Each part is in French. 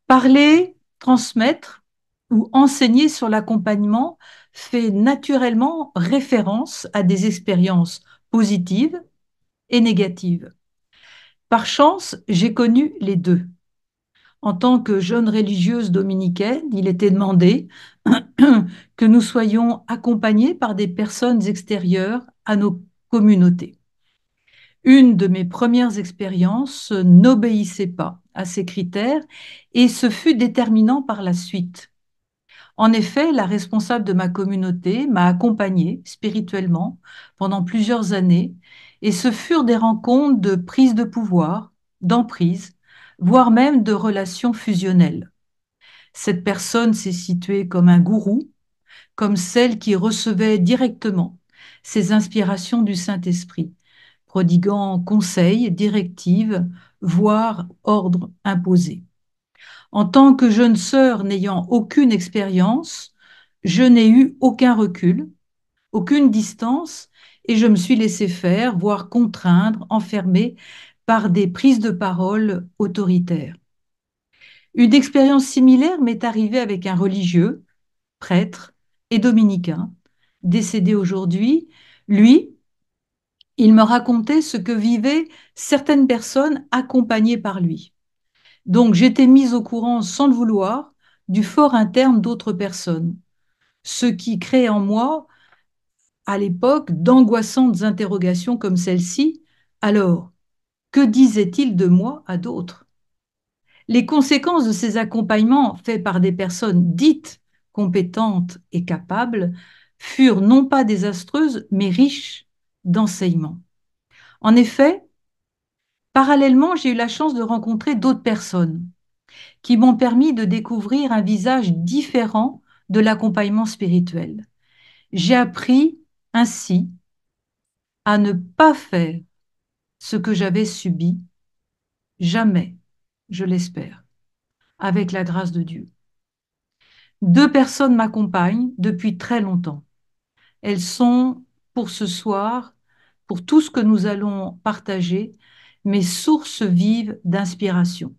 Parler, transmettre ou enseigner sur l'accompagnement fait naturellement référence à des expériences positives et négatives. Par chance, j'ai connu les deux. En tant que jeune religieuse dominicaine, il était demandé que nous soyons accompagnés par des personnes extérieures à nos communautés. Une de mes premières expériences n'obéissait pas à ces critères et ce fut déterminant par la suite. En effet, la responsable de ma communauté m'a accompagnée spirituellement pendant plusieurs années et ce furent des rencontres de prise de pouvoir, d'emprise, voire même de relations fusionnelles. Cette personne s'est située comme un gourou, comme celle qui recevait directement ses inspirations du Saint-Esprit, prodiguant conseils, directives, voire ordres imposés. En tant que jeune sœur n'ayant aucune expérience, je n'ai eu aucun recul, aucune distance, et je me suis laissée faire, voire contraindre, enfermée par des prises de parole autoritaires. Une expérience similaire m'est arrivée avec un religieux, prêtre et dominicain, décédé aujourd'hui. Lui, il me racontait ce que vivaient certaines personnes accompagnées par lui. Donc j'étais mise au courant sans le vouloir du fort interne d'autres personnes, ce qui crée en moi, à l'époque, d'angoissantes interrogations comme celle-ci. Alors, que disait-il de moi à d'autres? Les conséquences de ces accompagnements faits par des personnes dites compétentes et capables furent non pas désastreuses, mais riches d'enseignements. En effet, parallèlement, j'ai eu la chance de rencontrer d'autres personnes qui m'ont permis de découvrir un visage différent de l'accompagnement spirituel. J'ai appris ainsi à ne pas faire ce que j'avais subi, jamais, je l'espère, avec la grâce de Dieu. Deux personnes m'accompagnent depuis très longtemps. Elles sont, pour ce soir, pour tout ce que nous allons partager, mes sources vives d'inspiration.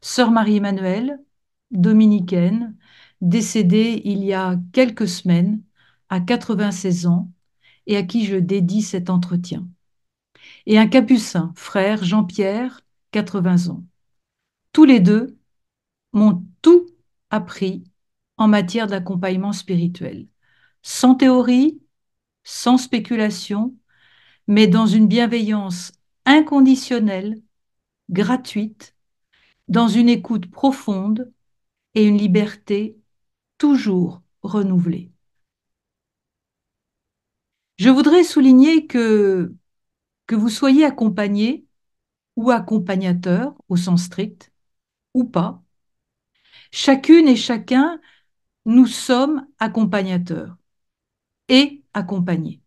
Sœur Marie-Emmanuelle, dominicaine, décédée il y a quelques semaines, à 96 ans, et à qui je dédie cet entretien. Et un capucin, frère Jean-Pierre, 80 ans. Tous les deux m'ont tout appris en matière d'accompagnement spirituel, sans théorie, sans spéculation, mais dans une bienveillance inconditionnelle, gratuite, dans une écoute profonde et une liberté toujours renouvelée. Je voudrais souligner que vous soyez accompagné ou accompagnateur au sens strict ou pas, chacune et chacun, nous sommes accompagnateurs et accompagnés,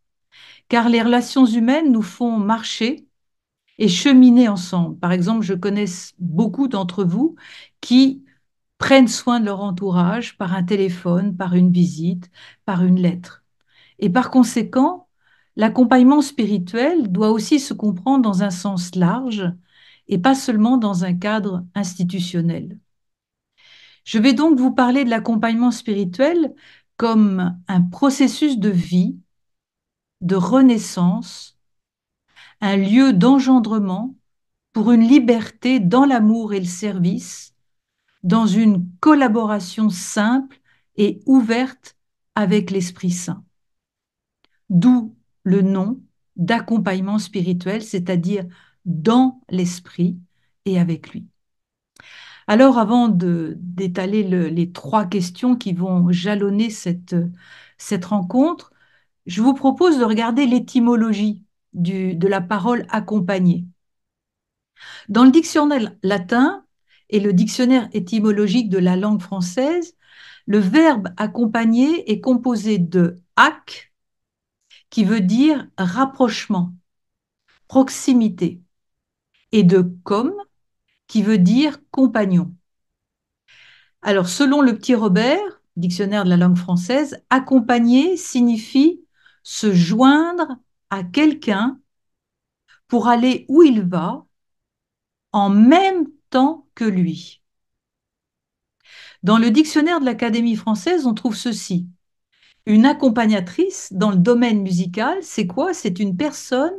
car les relations humaines nous font marcher et cheminer ensemble. Par exemple, je connais beaucoup d'entre vous qui prennent soin de leur entourage par un téléphone, par une visite, par une lettre. Et par conséquent, l'accompagnement spirituel doit aussi se comprendre dans un sens large et pas seulement dans un cadre institutionnel. Je vais donc vous parler de l'accompagnement spirituel comme un processus de vie, de renaissance, un lieu d'engendrement pour une liberté dans l'amour et le service, dans une collaboration simple et ouverte avec l'Esprit Saint. D'où le nom d'accompagnement spirituel, c'est-à-dire dans l'Esprit et avec lui. Alors, avant d'étaler les trois questions qui vont jalonner cette rencontre, je vous propose de regarder l'étymologie de la parole accompagner. Dans le dictionnaire latin et le dictionnaire étymologique de la langue française, le verbe accompagner est composé de ac, qui veut dire rapprochement, proximité, et de com, qui veut dire compagnon. Alors, selon le petit Robert, dictionnaire de la langue française, accompagner signifie se joindre à quelqu'un pour aller où il va en même temps que lui. Dans le dictionnaire de l'Académie française, on trouve ceci. Une accompagnatrice dans le domaine musical, c'est quoi? C'est une personne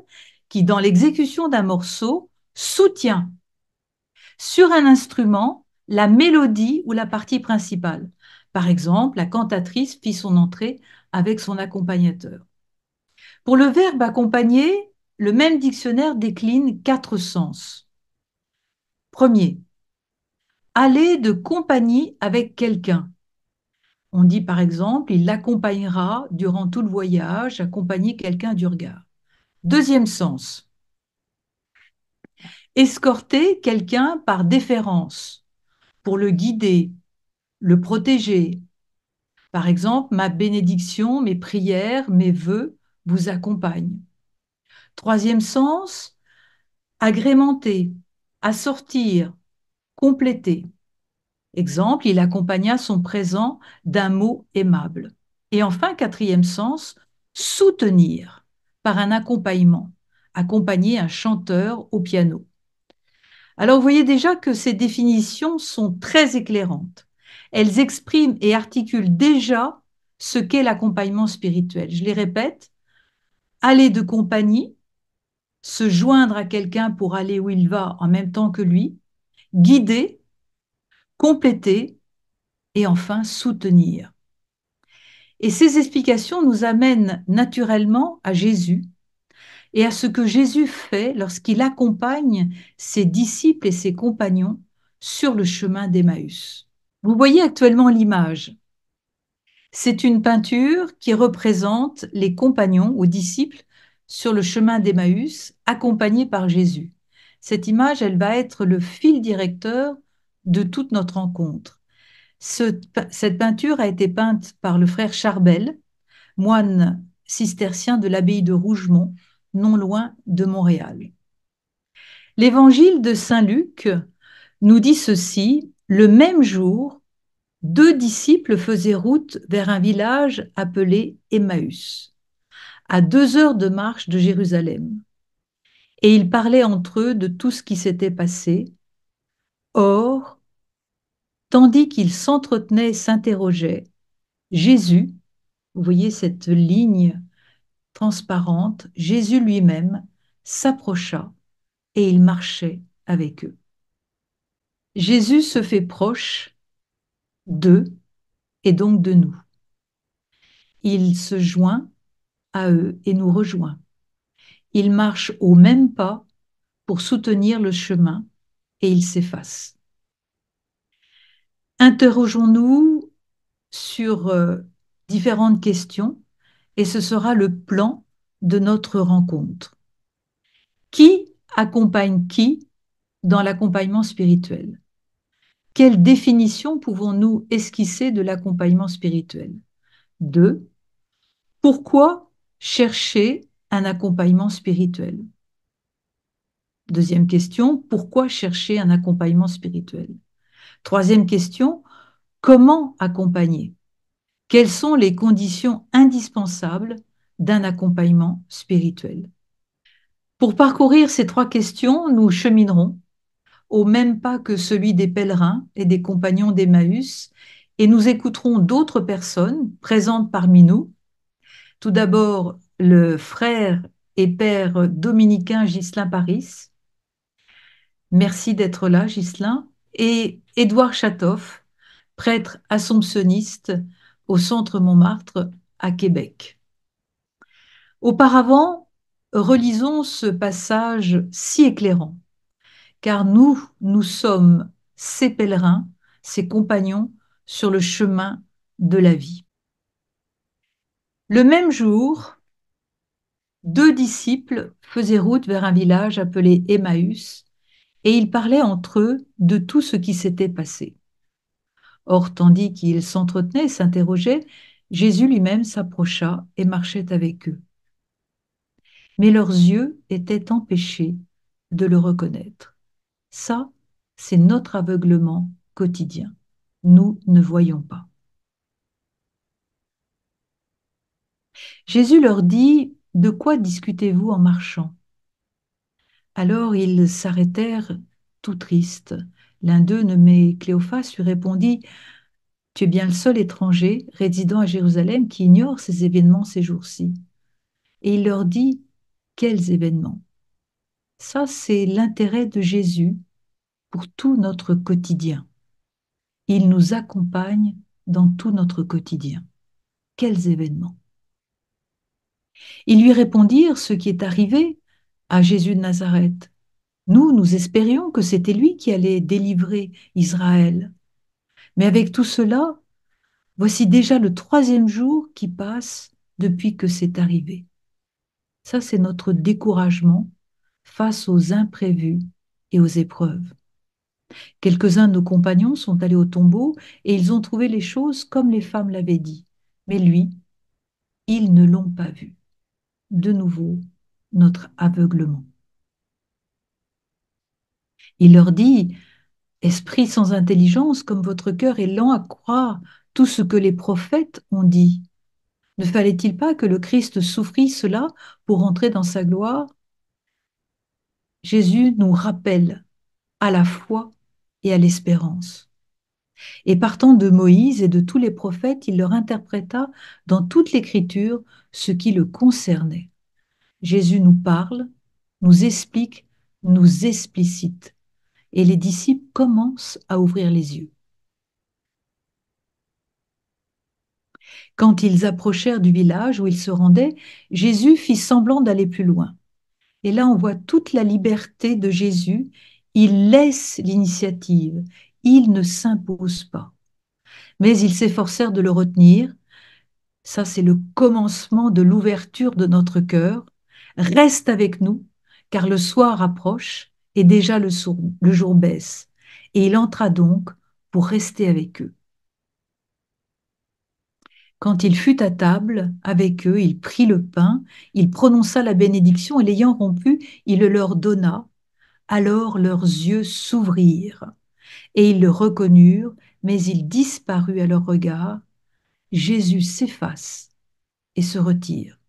qui, dans l'exécution d'un morceau, soutient sur un instrument la mélodie ou la partie principale. Par exemple, la cantatrice fit son entrée avec son accompagnateur. Pour le verbe accompagner, le même dictionnaire décline 4 sens. Premier, aller de compagnie avec quelqu'un. On dit par exemple, il l'accompagnera durant tout le voyage, accompagner quelqu'un du regard. Deuxième sens, escorter quelqu'un par déférence, pour le guider, le protéger. Par exemple, ma bénédiction, mes prières, mes vœux vous accompagnent. Troisième sens, agrémenter, assortir, compléter. Exemple, il accompagna son présent d'un mot aimable. Et enfin, quatrième sens, soutenir par un accompagnement, accompagner un chanteur au piano. Alors, vous voyez déjà que ces définitions sont très éclairantes. Elles expriment et articulent déjà ce qu'est l'accompagnement spirituel. Je les répète, aller de compagnie, se joindre à quelqu'un pour aller où il va en même temps que lui, guider, compléter et enfin soutenir. Et ces explications nous amènent naturellement à Jésus et à ce que Jésus fait lorsqu'il accompagne ses disciples et ses compagnons sur le chemin d'Emmaüs. Vous voyez actuellement l'image. C'est une peinture qui représente les compagnons ou disciples sur le chemin d'Emmaüs, accompagnés par Jésus. Cette image, elle va être le fil directeur de toute notre rencontre. Cette peinture a été peinte par le frère Charbel, moine cistercien de l'abbaye de Rougemont, non loin de Montréal. L'évangile de Saint Luc nous dit ceci, le même jour, 2 disciples faisaient route vers un village appelé Emmaüs, à 2 heures de marche de Jérusalem. Et ils parlaient entre eux de tout ce qui s'était passé. Or, tandis qu'ils s'entretenaient et s'interrogeaient, Jésus, vous voyez cette ligne transparente, Jésus lui-même s'approcha et il marchait avec eux. Jésus se fait proche d'eux et donc de nous. Il se joint à eux et nous rejoint. Il marche au même pas pour soutenir le chemin et il s'efface. Interrogeons-nous sur différentes questions et ce sera le plan de notre rencontre. Qui accompagne qui dans l'accompagnement spirituel? Quelle définition pouvons-nous esquisser de l'accompagnement spirituel? 2. Pourquoi chercher un accompagnement spirituel? Deuxième question, pourquoi chercher un accompagnement spirituel? Troisième question, comment accompagner? Quelles sont les conditions indispensables d'un accompagnement spirituel? Pour parcourir ces 3 questions, nous cheminerons au même pas que celui des pèlerins et des compagnons d'Emmaüs, et nous écouterons d'autres personnes présentes parmi nous. Tout d'abord, le frère et père dominicain Ghislain Paris. Merci d'être là, Ghislain. Et Édouard Chatoff, prêtre assomptionniste au Centre Montmartre à Québec. Auparavant, relisons ce passage si éclairant, car nous sommes ces pèlerins, ces compagnons sur le chemin de la vie. Le même jour, 2 disciples faisaient route vers un village appelé Emmaüs, et ils parlaient entre eux de tout ce qui s'était passé. Or, tandis qu'ils s'entretenaient et s'interrogeaient, Jésus lui-même s'approcha et marchait avec eux. mais leurs yeux étaient empêchés de le reconnaître. Ça, c'est notre aveuglement quotidien. Nous ne voyons pas. Jésus leur dit, de quoi discutez-vous en marchant? Alors ils s'arrêtèrent tout tristes. L'un d'eux, nommé Cléophas, lui répondit, tu es bien le seul étranger résidant à Jérusalem qui ignore ces événements ces jours-ci. Et il leur dit, quels événements? Ça, c'est l'intérêt de Jésus pour tout notre quotidien. Il nous accompagne dans tout notre quotidien. Quels événements? Ils lui répondirent ce qui est arrivé à Jésus de Nazareth. Nous espérions que c'était lui qui allait délivrer Israël. Mais avec tout cela, voici déjà le troisième jour qui passe depuis que c'est arrivé. Ça, c'est notre découragement face aux imprévus et aux épreuves. Quelques-uns de nos compagnons sont allés au tombeau et ils ont trouvé les choses comme les femmes l'avaient dit. Mais lui, ils ne l'ont pas vu. De nouveau, notre aveuglement. Il leur dit, esprit sans intelligence, comme votre cœur est lent à croire tout ce que les prophètes ont dit. Ne fallait-il pas que le Christ souffrit cela pour entrer dans sa gloire? Jésus nous rappelle à la foi et à l'espérance. Et partant de Moïse et de tous les prophètes, il leur interpréta dans toute l'Écriture ce qui le concernait. Jésus nous parle, nous explique, nous explicite. Et les disciples commencent à ouvrir les yeux. Quand ils approchèrent du village où ils se rendaient, Jésus fit semblant d'aller plus loin. Et là, on voit toute la liberté de Jésus. Il laisse l'initiative. Il ne s'impose pas. Mais ils s'efforcèrent de le retenir. Ça, c'est le commencement de l'ouverture de notre cœur. Reste avec nous, car le soir approche et déjà le jour baisse. Et il entra donc pour rester avec eux. Quand il fut à table avec eux, il prit le pain, il prononça la bénédiction et l'ayant rompu, il le leur donna. Alors leurs yeux s'ouvrirent et ils le reconnurent, mais il disparut à leur regard. Jésus s'efface et se retire.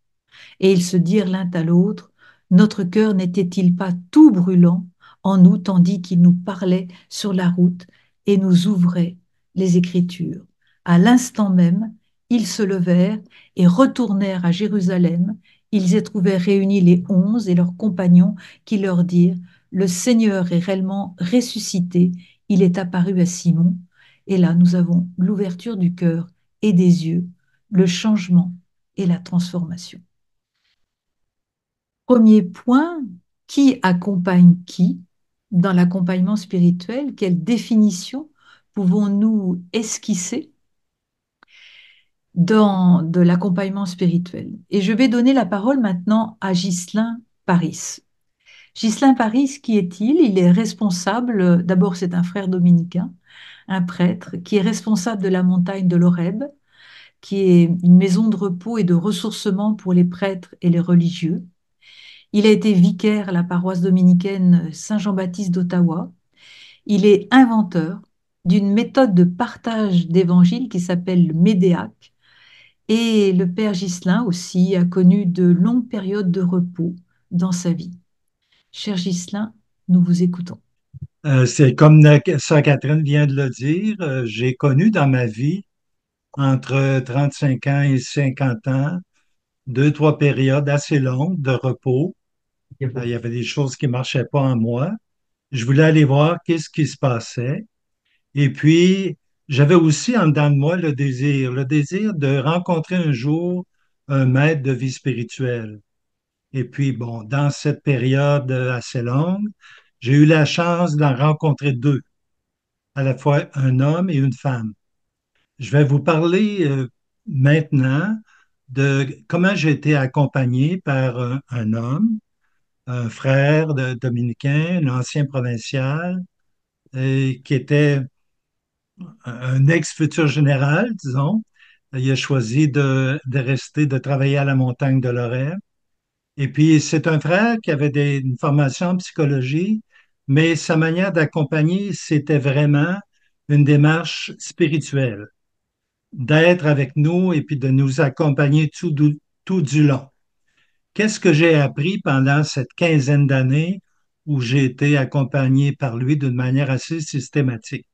Et ils se dirent l'un à l'autre, notre cœur n'était-il pas tout brûlant en nous tandis qu'il nous parlait sur la route et nous ouvrait les Écritures. À l'instant même, ils se levèrent et retournèrent à Jérusalem. Ils y trouvèrent réunis les 11 et leurs compagnons qui leur dirent, le Seigneur est réellement ressuscité, il est apparu à Simon. Et là, nous avons l'ouverture du cœur et des yeux, le changement et la transformation. Premier point, qui accompagne qui dans l'accompagnement spirituel? Quelle définition pouvons-nous esquisser de l'accompagnement spirituel? Et je vais donner la parole maintenant à Ghislain Paris. Ghislain Paris, qui est-il? Il est responsable, d'abord c'est un frère dominicain, un prêtre, qui est responsable de la montagne de l'Horeb, qui est une maison de repos et de ressourcement pour les prêtres et les religieux. Il a été vicaire à la paroisse dominicaine Saint-Jean-Baptiste d'Ottawa. Il est inventeur d'une méthode de partage d'évangile qui s'appelle le Médéac. Et le père Ghislain aussi a connu de longues périodes de repos dans sa vie. Cher Ghislain, nous vous écoutons. C'est comme Sœur Catherine vient de le dire, j'ai connu dans ma vie, entre 35 ans et 50 ans, deux, trois périodes assez longues de repos. Il y avait des choses qui ne marchaient pas en moi. Je voulais aller voir qu'est-ce qui se passait. Et puis, j'avais aussi en dedans de moi le désir de rencontrer un jour un maître de vie spirituelle. Et puis, bon, dans cette période assez longue, j'ai eu la chance d'en rencontrer deux, à la fois un homme et une femme. Je vais vous parler maintenant de comment j'ai été accompagné par un homme, un frère dominicain, un ancien provincial, qui était un ex-futur général, disons. Il a choisi de rester, de travailler à la montagne de Lorraine. Et puis, c'est un frère qui avait une formation en psychologie, mais sa manière d'accompagner, c'était vraiment une démarche spirituelle, d'être avec nous et puis de nous accompagner tout du long. Qu'est-ce que j'ai appris pendant cette quinzaine d'années où j'ai été accompagné par lui d'une manière assez systématique?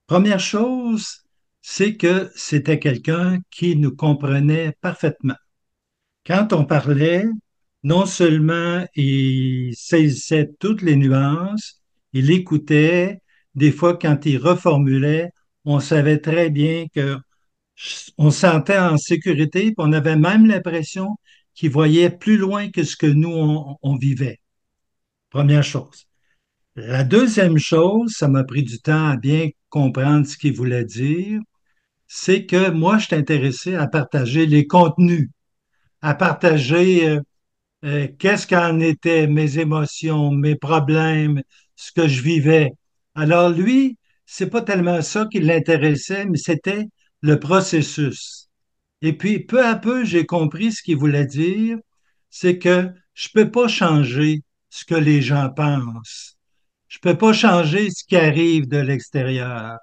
Première chose, c'est que c'était quelqu'un qui nous comprenait parfaitement. Quand on parlait, non seulement il saisissait toutes les nuances, il écoutait, des fois quand il reformulait, on savait très bien que on se sentait en sécurité, puis on avait même l'impression qu'il voyait plus loin que ce que nous, on vivait. Première chose. La deuxième chose, ça m'a pris du temps à bien comprendre ce qu'il voulait dire, c'est que moi, je suis intéressé à partager les contenus, à partager qu'est-ce qu'en étaient mes émotions, mes problèmes, ce que je vivais. Alors lui, c'est pas tellement ça qui l'intéressait, mais c'était le processus. Et puis, peu à peu, j'ai compris ce qu'il voulait dire, c'est que je peux pas changer ce que les gens pensent. Je peux pas changer ce qui arrive de l'extérieur.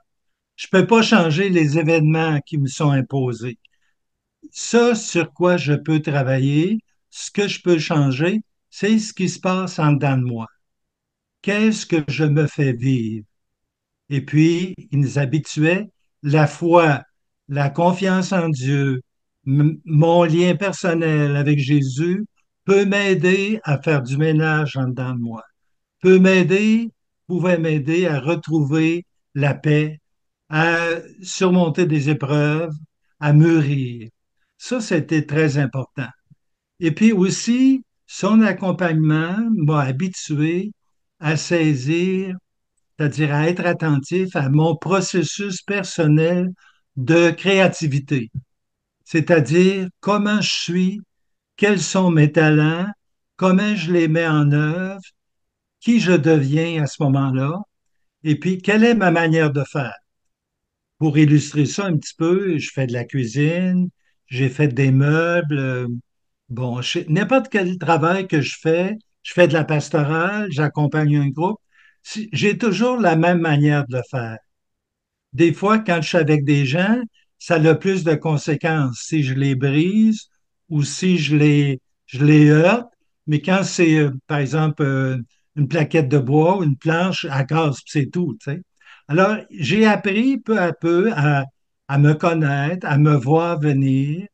Je peux pas changer les événements qui me sont imposés. Ça, sur quoi je peux travailler, ce que je peux changer, c'est ce qui se passe en dedans de moi. Qu'est-ce que je me fais vivre? Et puis, il nous habituait la foi, la confiance en Dieu, mon lien personnel avec Jésus peut m'aider à faire du ménage en dedans de moi, peut m'aider, pouvait m'aider à retrouver la paix, à surmonter des épreuves, à mûrir. Ça, c'était très important. Et puis aussi, son accompagnement m'a habitué à saisir, c'est-à-dire à être attentif à mon processus personnel de créativité, c'est-à-dire comment je suis, quels sont mes talents, comment je les mets en œuvre, qui je deviens à ce moment-là, et puis quelle est ma manière de faire. Pour illustrer ça un petit peu, je fais de la cuisine, j'ai fait des meubles, bon, n'importe quel travail que je fais de la pastorale, j'accompagne un groupe, j'ai toujours la même manière de le faire. Des fois, quand je suis avec des gens, ça a plus de conséquences si je les brise ou si je les heurte. Mais quand c'est, par exemple, une plaquette de bois ou une planche à casse, puis c'est tout, tu sais. Alors, j'ai appris peu à peu à me connaître, à me voir venir,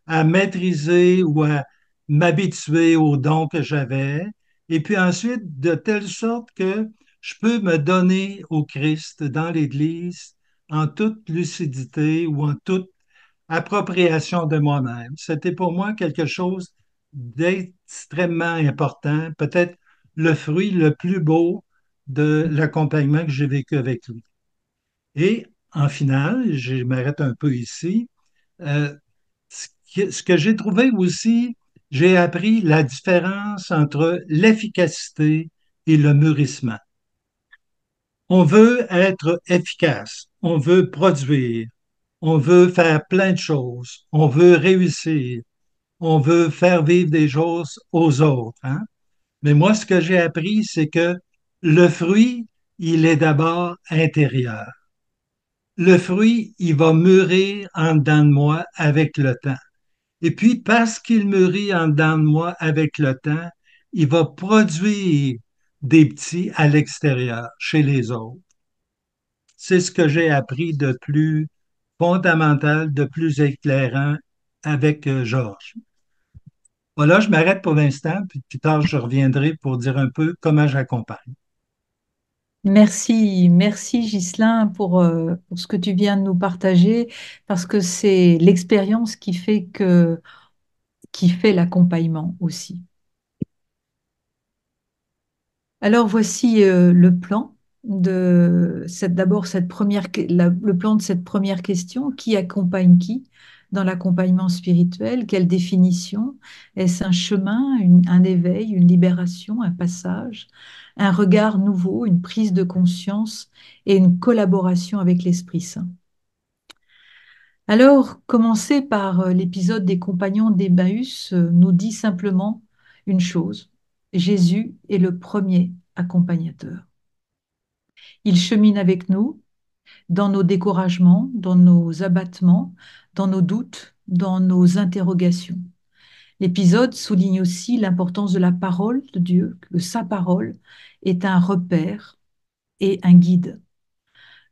à maîtriser ou à m'habituer aux dons que j'avais. Et puis ensuite, de telle sorte que je peux me donner au Christ dans l'Église en toute lucidité ou en toute appropriation de moi-même. C'était pour moi quelque chose d'extrêmement important, peut-être le fruit le plus beau de l'accompagnement que j'ai vécu avec lui. Et en finale, je m'arrête un peu ici, euh, ce que j'ai trouvé aussi, j'ai appris la différence entre l'efficacité et le mûrissement. On veut être efficace, on veut produire, on veut faire plein de choses, on veut réussir, on veut faire vivre des choses aux autres, hein. Mais moi, ce que j'ai appris, c'est que le fruit, il est d'abord intérieur. Le fruit, il va mûrir en dedans de moi avec le temps. Et puis, parce qu'il mûrit en dedans de moi avec le temps, il va produire des petits à l'extérieur, chez les autres. C'est ce que j'ai appris de plus fondamental, de plus éclairant avec Georges. Voilà, je m'arrête pour l'instant, puis plus tard, je reviendrai pour dire un peu comment j'accompagne. Merci, merci Ghislain pour ce que tu viens de nous partager, parce que c'est l'expérience qui fait l'accompagnement aussi. Alors voici le plan d'abord le plan de cette première question. Qui accompagne qui dans l'accompagnement spirituel? Quelle définition? Est-ce un chemin, un éveil, une libération, un passage, un regard nouveau, une prise de conscience et une collaboration avec l'Esprit Saint? Alors, commencer par l'épisode des compagnons d'Emmaüs nous dit simplement une chose, Jésus est le premier accompagnateur. Il chemine avec nous dans nos découragements, dans nos abattements, dans nos doutes, dans nos interrogations. L'épisode souligne aussi l'importance de la parole de Dieu, que sa parole est un repère et un guide.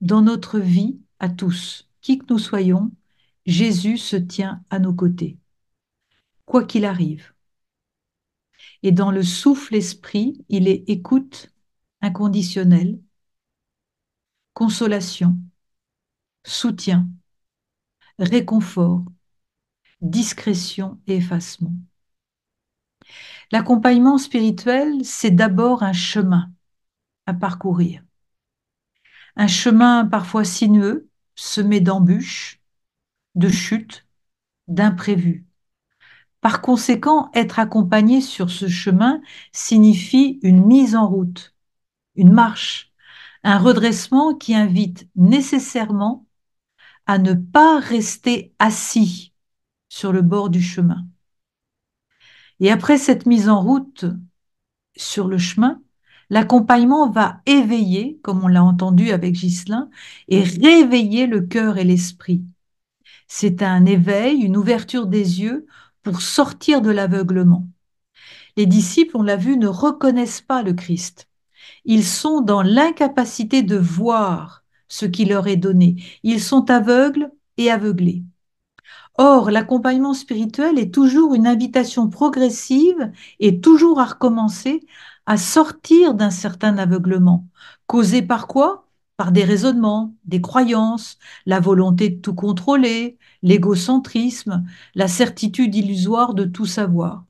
Dans notre vie, à tous, qui que nous soyons, Jésus se tient à nos côtés, quoi qu'il arrive. Et dans le souffle esprit, il est écoute inconditionnelle, consolation, soutien, réconfort, discrétion et effacement. L'accompagnement spirituel, c'est d'abord un chemin à parcourir. Un chemin parfois sinueux, semé d'embûches, de chutes, d'imprévus. Par conséquent, être accompagné sur ce chemin signifie une mise en route, une marche, un redressement qui invite nécessairement à ne pas rester assis sur le bord du chemin. Et après cette mise en route sur le chemin, l'accompagnement va éveiller, comme on l'a entendu avec Ghislain, et réveiller le cœur et l'esprit. C'est un éveil, une ouverture des yeux pour sortir de l'aveuglement. Les disciples, on l'a vu, ne reconnaissent pas le Christ. Ils sont dans l'incapacité de voir ce qui leur est donné. Ils sont aveugles et aveuglés. Or, l'accompagnement spirituel est toujours une invitation progressive et toujours à recommencer, à sortir d'un certain aveuglement. Causé par quoi? Par des raisonnements, des croyances, la volonté de tout contrôler, l'égocentrisme, la certitude illusoire de tout savoir.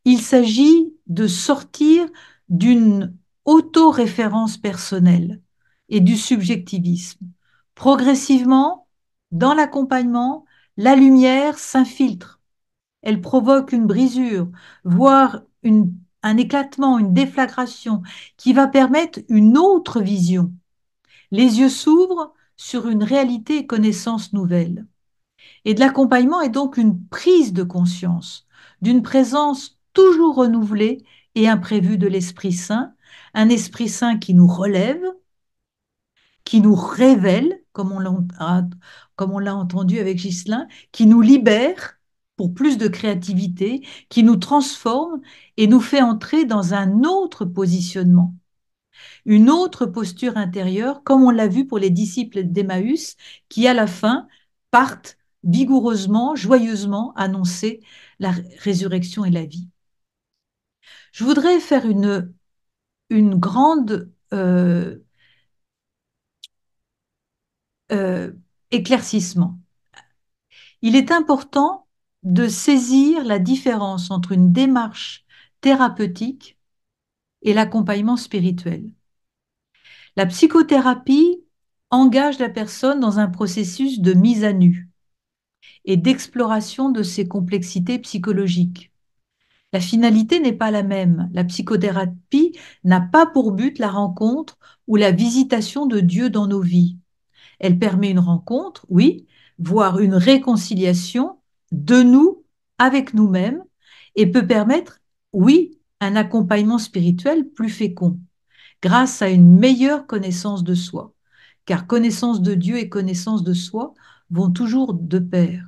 Il s'agit de sortir d'une autoréférence personnelle et du subjectivisme. Progressivement, dans l'accompagnement, la lumière s'infiltre. Elle provoque une brisure, voire un éclatement, une déflagration qui va permettre une autre vision. Les yeux s'ouvrent sur une réalité et connaissance nouvelle. Et de l'accompagnement est donc une prise de conscience d'une présence toujours renouvelée et imprévue de l'Esprit Saint, un Esprit Saint qui nous relève, qui nous révèle, comme on l'a entendu avec Ghislain, qui nous libère pour plus de créativité, qui nous transforme et nous fait entrer dans un autre positionnement, une autre posture intérieure, comme on l'a vu pour les disciples d'Emmaüs, qui à la fin partent vigoureusement, joyeusement annoncer la résurrection et la vie. Je voudrais faire une grande euh, éclaircissement. Il est important de saisir la différence entre une démarche thérapeutique et l'accompagnement spirituel. La psychothérapie engage la personne dans un processus de mise à nu et d'exploration de ses complexités psychologiques. La finalité n'est pas la même. La psychothérapie n'a pas pour but la rencontre ou la visitation de Dieu dans nos vies. Elle permet une rencontre, oui, voire une réconciliation de nous avec nous-mêmes et peut permettre, oui, un accompagnement spirituel plus fécond, grâce à une meilleure connaissance de soi. Car connaissance de Dieu et connaissance de soi vont toujours de pair.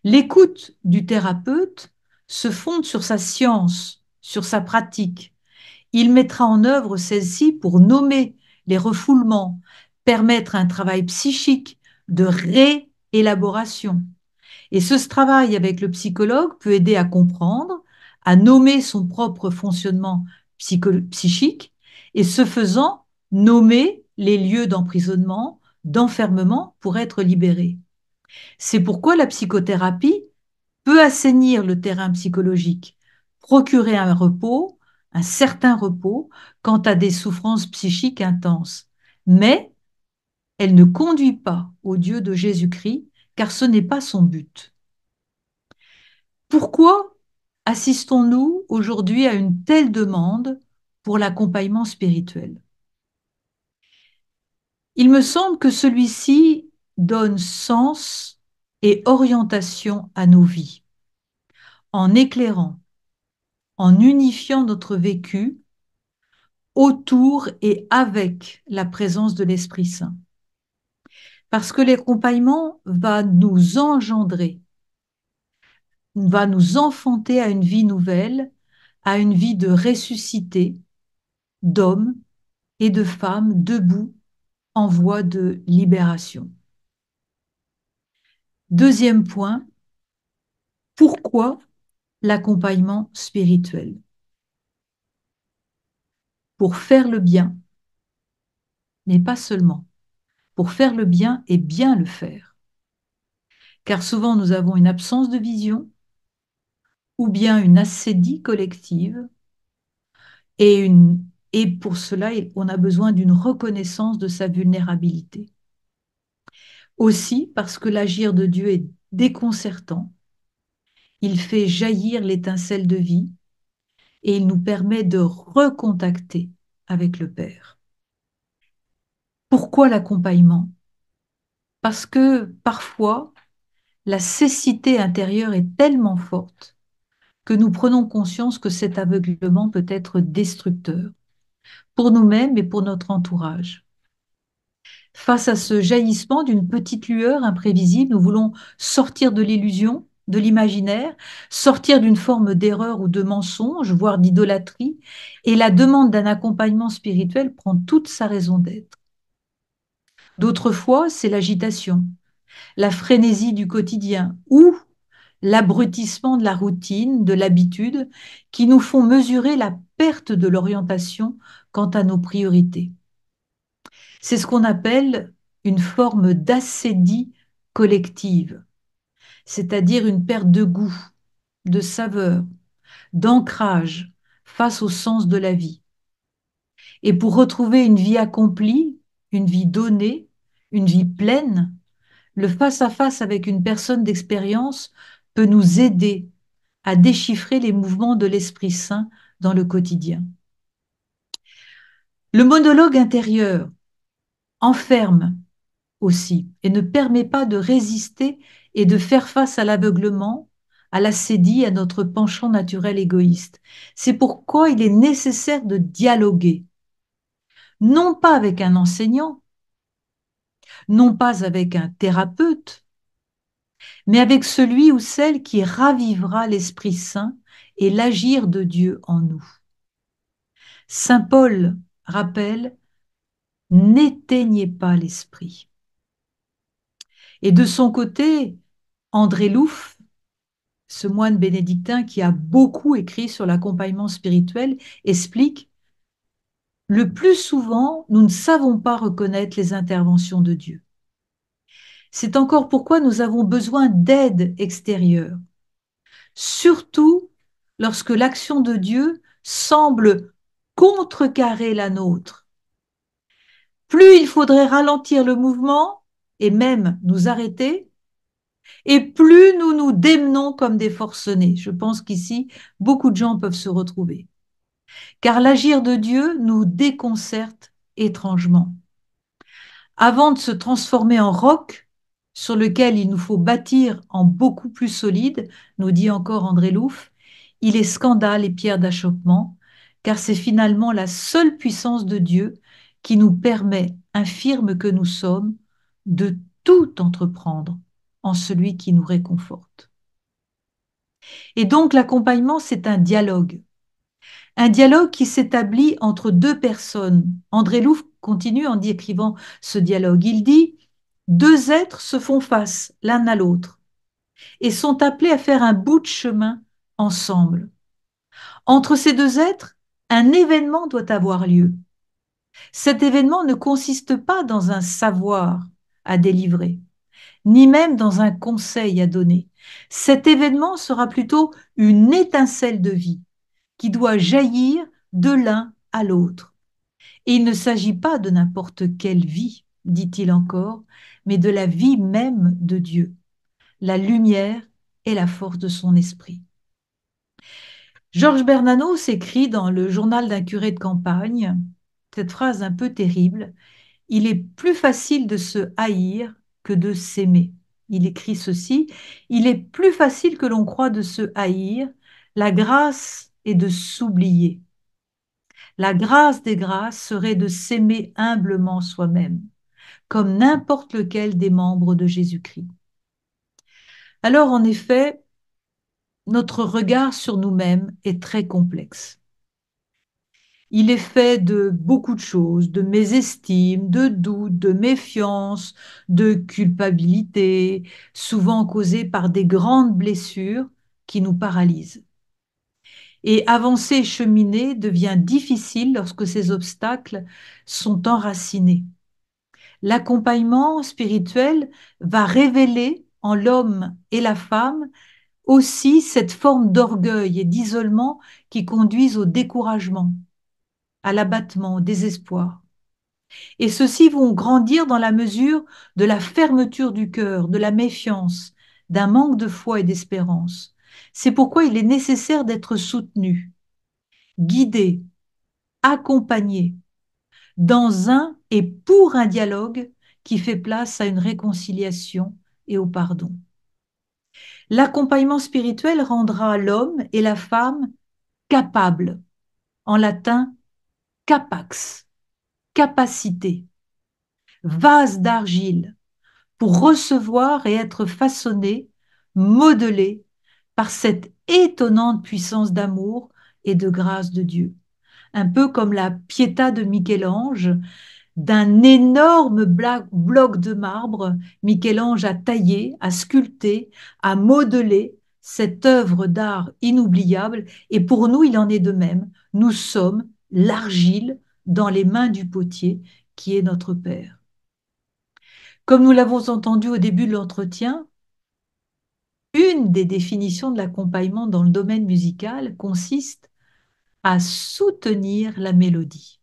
L'écoute du thérapeute se fonde sur sa science, sur sa pratique. Il mettra en œuvre celle-ci pour nommer les refoulements, permettre un travail psychique de réélaboration. Et ce travail avec le psychologue peut aider à comprendre, à nommer son propre fonctionnement psychique et ce faisant, nommer les lieux d'emprisonnement, d'enfermement pour être libéré. C'est pourquoi la psychothérapie peut assainir le terrain psychologique, procurer un repos, un certain repos, quant à des souffrances psychiques intenses. Mais elle ne conduit pas au Dieu de Jésus-Christ, car ce n'est pas son but. Pourquoi assistons-nous aujourd'hui à une telle demande pour l'accompagnement spirituel? Il me semble que celui-ci donne sens et orientation à nos vies, en éclairant, en unifiant notre vécu autour et avec la présence de l'Esprit Saint. Parce que l'accompagnement va nous engendrer, va nous enfanter à une vie nouvelle, à une vie de ressuscité, d'hommes et de femmes debout en voie de libération. Deuxième point, pourquoi l'accompagnement spirituel? Pour faire le bien, mais pas seulement. Pour faire le bien et bien le faire. Car souvent nous avons une absence de vision ou bien une ascédie collective et pour cela on a besoin d'une reconnaissance de sa vulnérabilité. Aussi parce que l'agir de Dieu est déconcertant, il fait jaillir l'étincelle de vie et il nous permet de recontacter avec le Père. Pourquoi l'accompagnement? Parce que parfois, la cécité intérieure est tellement forte que nous prenons conscience que cet aveuglement peut être destructeur pour nous-mêmes et pour notre entourage. Face à ce jaillissement d'une petite lueur imprévisible, nous voulons sortir de l'illusion, de l'imaginaire, sortir d'une forme d'erreur ou de mensonge, voire d'idolâtrie, et la demande d'un accompagnement spirituel prend toute sa raison d'être. D'autres fois, c'est l'agitation, la frénésie du quotidien ou l'abrutissement de la routine, de l'habitude, qui nous font mesurer la perte de l'orientation quant à nos priorités. C'est ce qu'on appelle une forme d'ascédie collective, c'est-à-dire une perte de goût, de saveur, d'ancrage face au sens de la vie. Et pour retrouver une vie accomplie, une vie donnée, une vie pleine, le face-à-face avec une personne d'expérience peut nous aider à déchiffrer les mouvements de l'Esprit Saint dans le quotidien. Le monologue intérieur enferme aussi et ne permet pas de résister et de faire face à l'aveuglement, à l'ascédie, à notre penchant naturel égoïste. C'est pourquoi il est nécessaire de dialoguer, non pas avec un enseignant, non pas avec un thérapeute, mais avec celui ou celle qui ravivera l'Esprit Saint et l'agir de Dieu en nous. Saint Paul rappelle, n'éteignez pas l'esprit. Et de son côté, André Louf, ce moine bénédictin qui a beaucoup écrit sur l'accompagnement spirituel, explique, le plus souvent, nous ne savons pas reconnaître les interventions de Dieu. C'est encore pourquoi nous avons besoin d'aide extérieure, surtout lorsque l'action de Dieu semble contrecarrer la nôtre. Plus il faudrait ralentir le mouvement et même nous arrêter, et plus nous nous démenons comme des forcenés. Je pense qu'ici, beaucoup de gens peuvent se retrouver. Car l'agir de Dieu nous déconcerte étrangement. Avant de se transformer en roc, sur lequel il nous faut bâtir en beaucoup plus solide, nous dit encore André Louf, il est scandale et pierre d'achoppement, car c'est finalement la seule puissance de Dieu qui nous permet, infirmes que nous sommes, de tout entreprendre en celui qui nous réconforte. Et donc l'accompagnement, c'est un dialogue qui s'établit entre deux personnes. André Louf continue en décrivant ce dialogue. Il dit, deux êtres se font face l'un à l'autre et sont appelés à faire un bout de chemin ensemble. Entre ces deux êtres, un événement doit avoir lieu. Cet événement ne consiste pas dans un savoir à délivrer, ni même dans un conseil à donner. Cet événement sera plutôt une étincelle de vie qui doit jaillir de l'un à l'autre. Et il ne s'agit pas de n'importe quelle vie, dit-il encore, mais de la vie même de Dieu, la lumière et la force de son esprit. Georges Bernanos écrit dans le journal d'un curé de campagne cette phrase un peu terrible, il est plus facile de se haïr que de s'aimer. Il écrit ceci, il est plus facile que l'on croit de se haïr, la grâce et de s'oublier. La grâce des grâces serait de s'aimer humblement soi-même, comme n'importe lequel des membres de Jésus-Christ. Alors, en effet, notre regard sur nous-mêmes est très complexe. Il est fait de beaucoup de choses, de mésestime, de doute, de méfiance, de culpabilité, souvent causées par des grandes blessures qui nous paralysent. Et avancer et cheminer devient difficile lorsque ces obstacles sont enracinés. L'accompagnement spirituel va révéler en l'homme et la femme aussi cette forme d'orgueil et d'isolement qui conduisent au découragement, à l'abattement, au désespoir. Et ceux-ci vont grandir dans la mesure de la fermeture du cœur, de la méfiance, d'un manque de foi et d'espérance. C'est pourquoi il est nécessaire d'être soutenu, guidé, accompagné dans un et pour un dialogue qui fait place à une réconciliation et au pardon. L'accompagnement spirituel rendra l'homme et la femme capables, en latin capax, capacité, vase d'argile, pour recevoir et être façonné, modelé par cette étonnante puissance d'amour et de grâce de Dieu. Un peu comme la Pietà de Michel-Ange, d'un énorme bloc de marbre, Michel-Ange a taillé, a sculpté, a modelé cette œuvre d'art inoubliable. Et pour nous, il en est de même. Nous sommes l'argile dans les mains du potier qui est notre Père. Comme nous l'avons entendu au début de l'entretien, une des définitions de l'accompagnement dans le domaine musical consiste à soutenir la mélodie.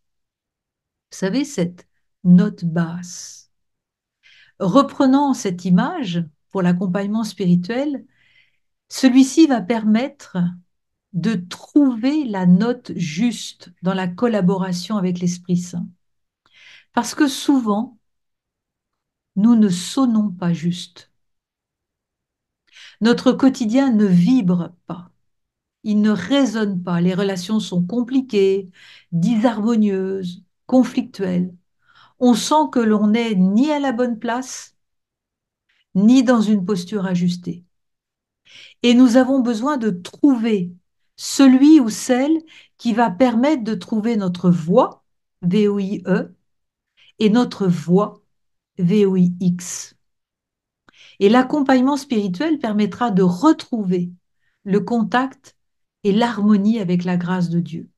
Vous savez, cette note basse. Reprenant cette image pour l'accompagnement spirituel, celui-ci va permettre de trouver la note juste dans la collaboration avec l'Esprit Saint. Parce que souvent, nous ne sonnons pas juste. Notre quotidien ne vibre pas. Il ne résonne pas. Les relations sont compliquées, disharmonieuses, conflictuelles. On sent que l'on n'est ni à la bonne place, ni dans une posture ajustée. Et nous avons besoin de trouver celui ou celle qui va permettre de trouver notre voix, V-O-I-E, et notre voix, V-O-I-X. Et l'accompagnement spirituel permettra de retrouver le contact et l'harmonie avec la grâce de Dieu.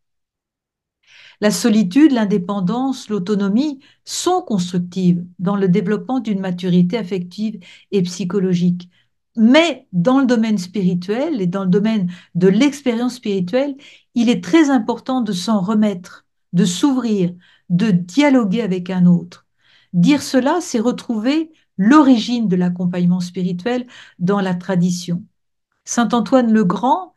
La solitude, l'indépendance, l'autonomie sont constructives dans le développement d'une maturité affective et psychologique. Mais dans le domaine spirituel et dans le domaine de l'expérience spirituelle, il est très important de s'en remettre, de s'ouvrir, de dialoguer avec un autre. Dire cela, c'est retrouver l'origine de l'accompagnement spirituel dans la tradition. Saint Antoine le grand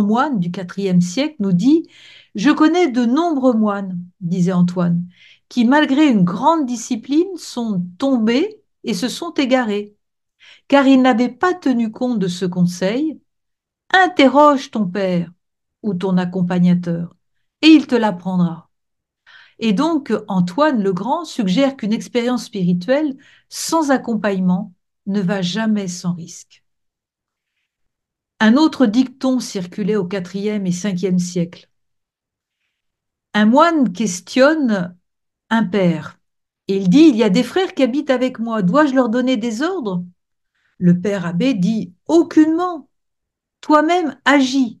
moine du IVe siècle, nous dit: je connais de nombreux moines, disait Antoine, qui, malgré une grande discipline, sont tombés et se sont égarés, car ils n'avaient pas tenu compte de ce conseil. Interroge ton père ou ton accompagnateur, et il te l'apprendra. Et donc, Antoine le Grand suggère qu'une expérience spirituelle sans accompagnement ne va jamais sans risque. Un autre dicton circulait au IVe et Ve siècle. Un moine questionne un père. Et il dit: il y a des frères qui habitent avec moi, dois-je leur donner des ordres? Le père abbé dit: aucunement, toi-même agis.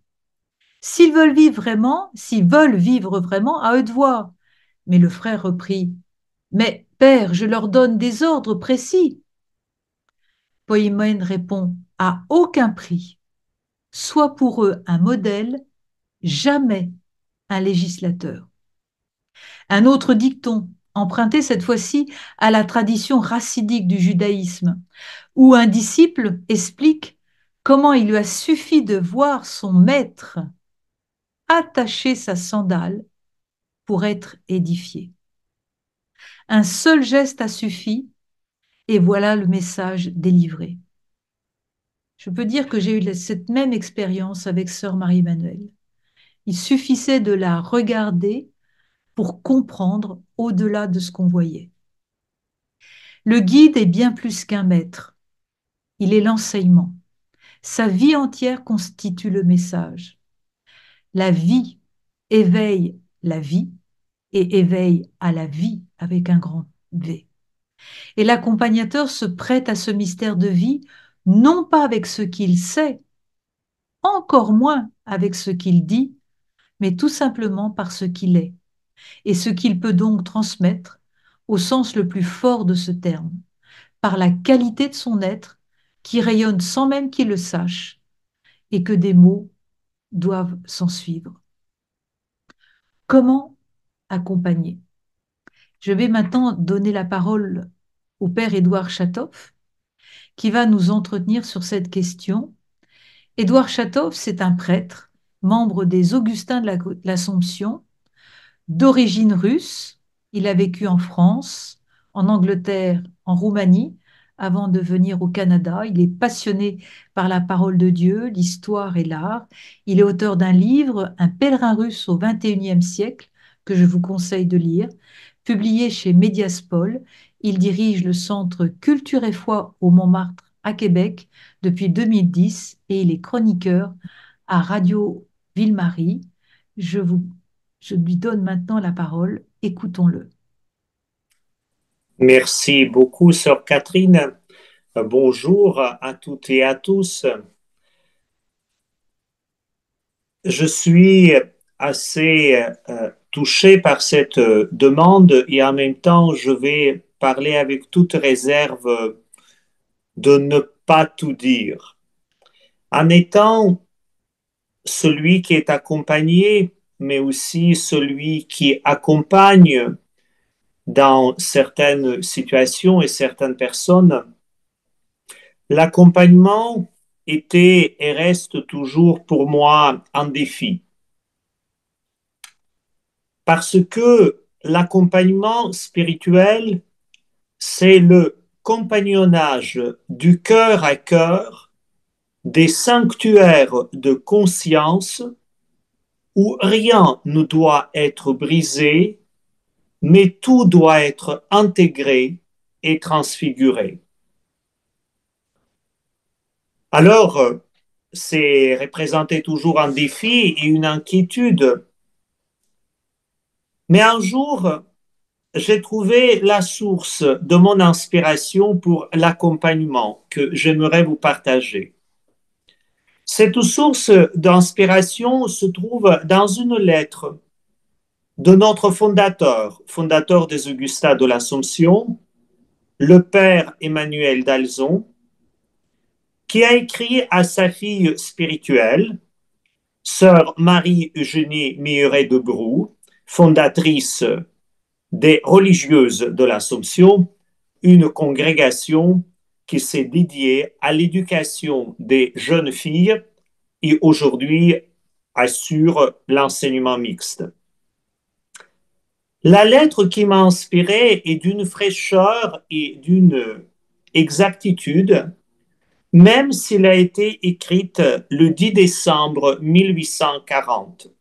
S'ils veulent vivre vraiment, à eux de voir. Mais le frère reprit: mais père, je leur donne des ordres précis. Poïmène répond: à aucun prix. Sois pour eux un modèle, jamais un législateur. Un autre dicton, emprunté cette fois-ci à la tradition racidique du judaïsme, où un disciple explique comment il lui a suffi de voir son maître attacher sa sandale pour être édifié. Un seul geste a suffi et voilà le message délivré. Je peux dire que j'ai eu cette même expérience avec sœur Marie-Emmanuelle. Il suffisait de la regarder pour comprendre au-delà de ce qu'on voyait. Le guide est bien plus qu'un maître. Il est l'enseignement. Sa vie entière constitue le message. La vie éveille la vie et éveille à la vie avec un grand V. Et l'accompagnateur se prête à ce mystère de vie, non pas avec ce qu'il sait, encore moins avec ce qu'il dit, mais tout simplement par ce qu'il est, et ce qu'il peut donc transmettre au sens le plus fort de ce terme, par la qualité de son être qui rayonne sans même qu'il le sache, et que des mots doivent s'en suivre. Comment accompagner? Je vais maintenant donner la parole au père Édouard Chatoff, qui va nous entretenir sur cette question. Édouard Chatoff, c'est un prêtre, membre des Augustins de l'Assomption, d'origine russe. Il a vécu en France, en Angleterre, en Roumanie, avant de venir au Canada. Il est passionné par la parole de Dieu, l'histoire et l'art. Il est auteur d'un livre, Un pèlerin russe au XXIe siècle, que je vous conseille de lire, publié chez Médiaspol. Il dirige le Centre Culture et Foi au Montmartre à Québec depuis 2010 et il est chroniqueur à Radio Ville-Marie. Je vous je lui donne maintenant la parole. Écoutons-le. Merci beaucoup, sœur Catherine. Bonjour à toutes et à tous. Je suis assez touché par cette demande et en même temps, je vais parler avec toute réserve de ne pas tout dire. En étant celui qui est accompagné, mais aussi celui qui accompagne dans certaines situations et certaines personnes, l'accompagnement était et reste toujours pour moi un défi. Parce que l'accompagnement spirituel, c'est le compagnonnage du cœur à cœur des sanctuaires de conscience où rien ne doit être brisé, mais tout doit être intégré et transfiguré. Alors, c'est représenter toujours un défi et une inquiétude. Mais un jour, j'ai trouvé la source de mon inspiration pour l'accompagnement que j'aimerais vous partager. Cette source d'inspiration se trouve dans une lettre de notre fondateur des Augustins de l'Assomption, le père Emmanuel d'Alzon, qui a écrit à sa fille spirituelle, sœur Marie-Eugénie Mihuret de Brou, fondatrice des religieuses de l'Assomption, une congrégation qui s'est dédiée à l'éducation des jeunes filles et aujourd'hui assure l'enseignement mixte. La lettre qui m'a inspiré est d'une fraîcheur et d'une exactitude, même s'il a été écrite le 10 décembre 1840.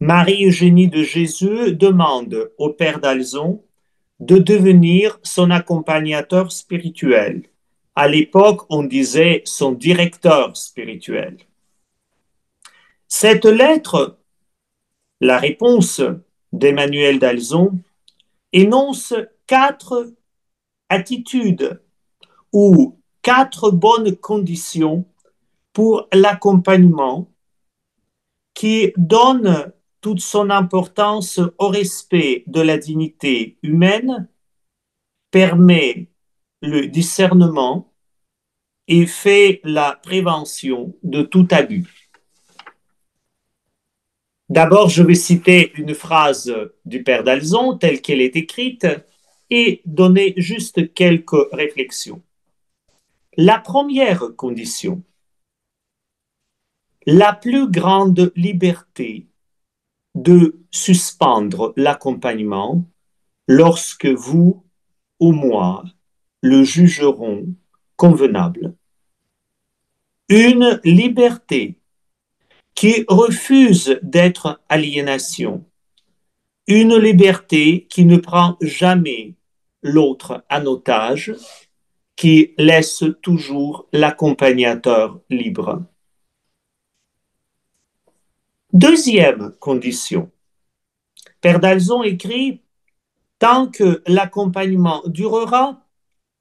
Marie-Eugénie de Jésus demande au père d'Alzon de devenir son accompagnateur spirituel. À l'époque, on disait son directeur spirituel. Cette lettre, la réponse d'Emmanuel d'Alzon, énonce 4 attitudes ou 4 bonnes conditions pour l'accompagnement qui donnent toute son importance au respect de la dignité humaine, permet le discernement et fait la prévention de tout abus. D'abord, je vais citer une phrase du père d'Alzon telle qu'elle est écrite et donner juste quelques réflexions. La première condition, la plus grande liberté de suspendre l'accompagnement lorsque vous ou moi le jugerons convenable. Une liberté qui refuse d'être aliénation, une liberté qui ne prend jamais l'autre en otage, qui laisse toujours l'accompagnateur libre. Deuxième condition, Père Dalzon écrit: tant que l'accompagnement durera,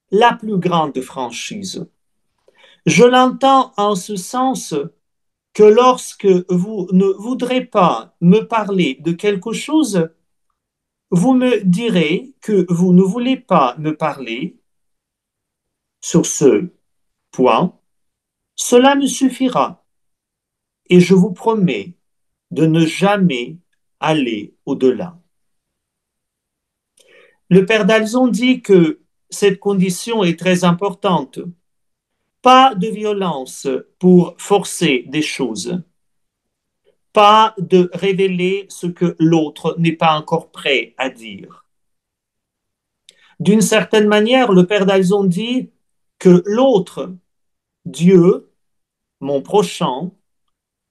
la plus grande franchise. Je l'entends en ce sens que lorsque vous ne voudrez pas me parler de quelque chose, vous me direz que vous ne voulez pas me parler sur ce point. Cela me suffira et je vous promets de ne jamais aller au-delà. Le Père Dalzon dit que cette condition est très importante. Pas de violence pour forcer des choses. Pas de révéler ce que l'autre n'est pas encore prêt à dire. D'une certaine manière, le Père Dalzon dit que l'autre, Dieu, mon prochain,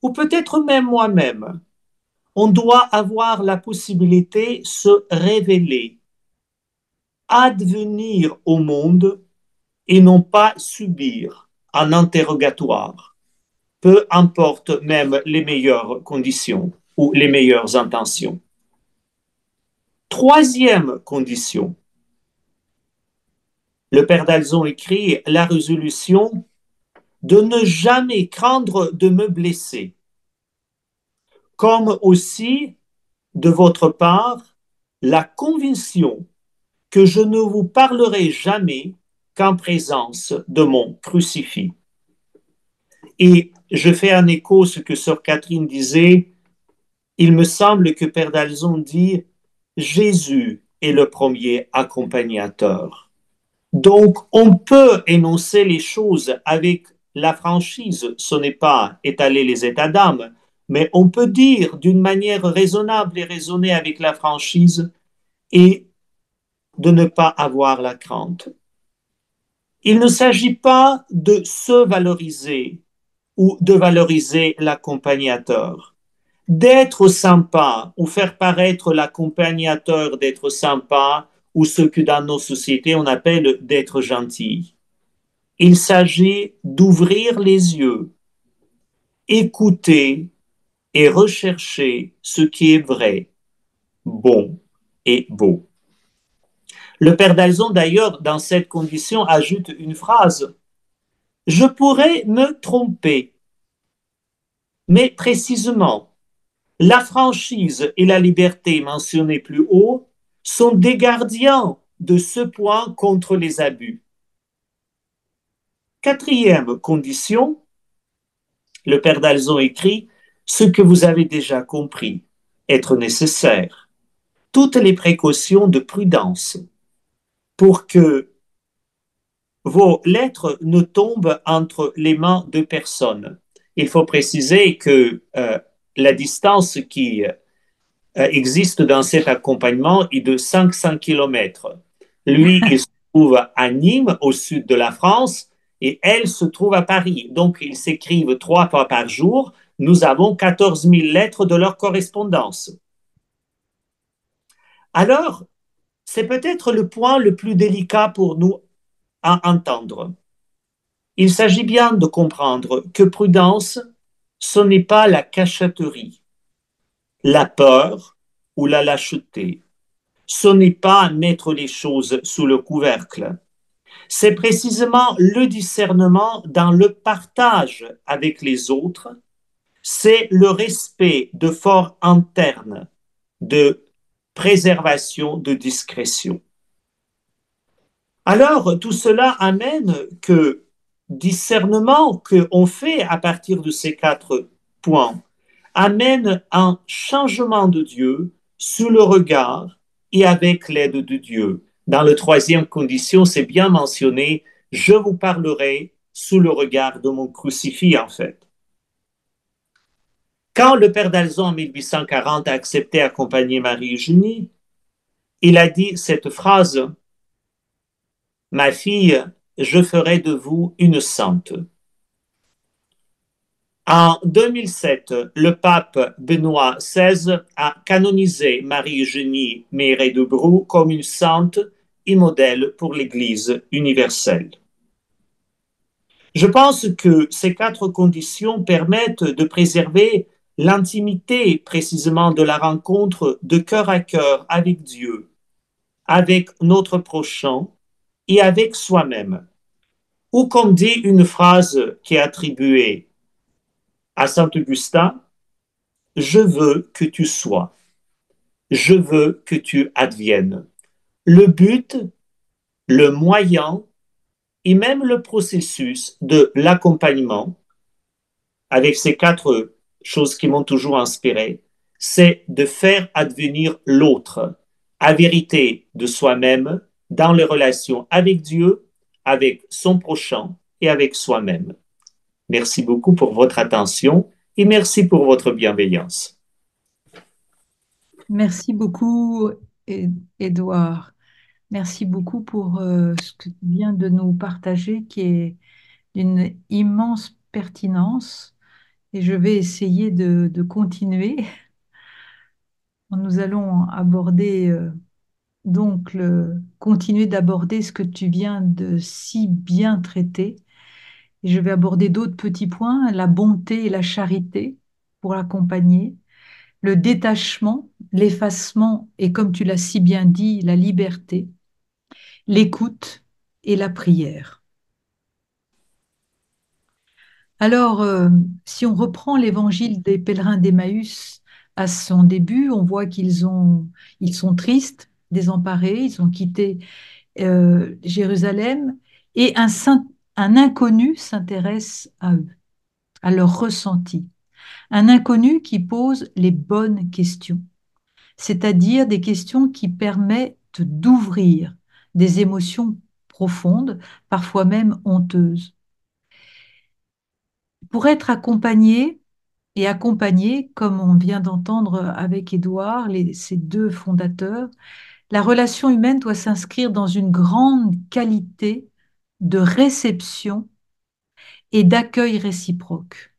ou peut-être même moi-même, on doit avoir la possibilité de se révéler, advenir au monde et non pas subir un interrogatoire, peu importe même les meilleures conditions ou les meilleures intentions. Troisième condition, le Père Dalzon écrit la résolution de ne jamais craindre de me blesser, comme aussi de votre part la conviction que je ne vous parlerai jamais qu'en présence de mon crucifix. Et je fais un écho à ce que Sœur Catherine disait. Il me semble que Père Dalzon dit Jésus est le premier accompagnateur. Donc, on peut énoncer les choses avec la franchise, ce n'est pas étaler les états d'âme, mais on peut dire d'une manière raisonnable et raisonnée avec la franchise et de ne pas avoir la crainte. Il ne s'agit pas de se valoriser ou de valoriser l'accompagnateur. D'être sympa ou faire paraître l'accompagnateur d'être sympa ou ce que dans nos sociétés on appelle d'être gentil. Il s'agit d'ouvrir les yeux, écouter et rechercher ce qui est vrai, bon et beau. Le Père Dalzon, d'ailleurs, dans cette condition, ajoute une phrase. Je pourrais me tromper, mais précisément, la franchise et la liberté mentionnées plus haut sont des gardiens de ce point contre les abus. Quatrième condition, le Père Dalzon écrit ce que vous avez déjà compris, être nécessaire, toutes les précautions de prudence pour que vos lettres ne tombent entre les mains de personne. Il faut préciser que la distance qui existe dans cet accompagnement est de 500 km. Lui, il se trouve à Nîmes, au sud de la France, et elle se trouve à Paris. Donc, ils s'écrivent 3 fois par jour. Nous avons 14 000 lettres de leur correspondance. Alors, c'est peut-être le point le plus délicat pour nous à entendre. Il s'agit bien de comprendre que prudence, ce n'est pas la cachotterie, la peur ou la lâcheté. Ce n'est pas mettre les choses sous le couvercle. C'est précisément le discernement dans le partage avec les autres. C'est le respect de forts internes, de préservation, de discrétion. Alors, tout cela amène que discernement qu'on fait à partir de ces 4 points amène un changement de Dieu sous le regard et avec l'aide de Dieu. Dans la 3e condition, c'est bien mentionné, je vous parlerai sous le regard de mon crucifix, en fait. Quand le Père Dalzon, en 1840, a accepté d'accompagner Marie-Eugénie, il a dit cette phrase, « Ma fille, je ferai de vous une sainte. » En 2007, le pape Benoît XVI a canonisé Marie-Eugénie Méré de Brou comme une sainte et modèle pour l'Église universelle. Je pense que ces quatre conditions permettent de préserver l'intimité précisément de la rencontre de cœur à cœur avec Dieu, avec notre prochain et avec soi-même. Ou comme dit une phrase qui est attribuée à Saint Augustin, je veux que tu sois, je veux que tu adviennes. Le but, le moyen et même le processus de l'accompagnement, avec ces quatre choses qui m'ont toujours inspiré, c'est de faire advenir l'autre, à vérité de soi-même, dans les relations avec Dieu, avec son prochain et avec soi-même. Merci beaucoup pour votre attention et merci pour votre bienveillance. Merci beaucoup, Édouard. Merci beaucoup pour ce que tu viens de nous partager, qui est d'une immense pertinence. Et je vais essayer de continuer. Nous allons aborder, continuer d'aborder ce que tu viens de si bien traiter. Et je vais aborder d'autres petits points, la bonté et la charité pour accompagner, le détachement, l'effacement et, comme tu l'as si bien dit, la liberté, l'écoute et la prière. Alors, si on reprend l'évangile des pèlerins d'Emmaüs à son début, on voit ils sont tristes, désemparés, ils ont quitté Jérusalem et un inconnu s'intéresse à eux, à leur ressenti. Un inconnu qui pose les bonnes questions, c'est-à-dire des questions qui permettent d'ouvrir des émotions profondes, parfois même honteuses. Pour être accompagné, comme on vient d'entendre avec Édouard, ces deux fondateurs, la relation humaine doit s'inscrire dans une grande qualité de réception et d'accueil réciproque.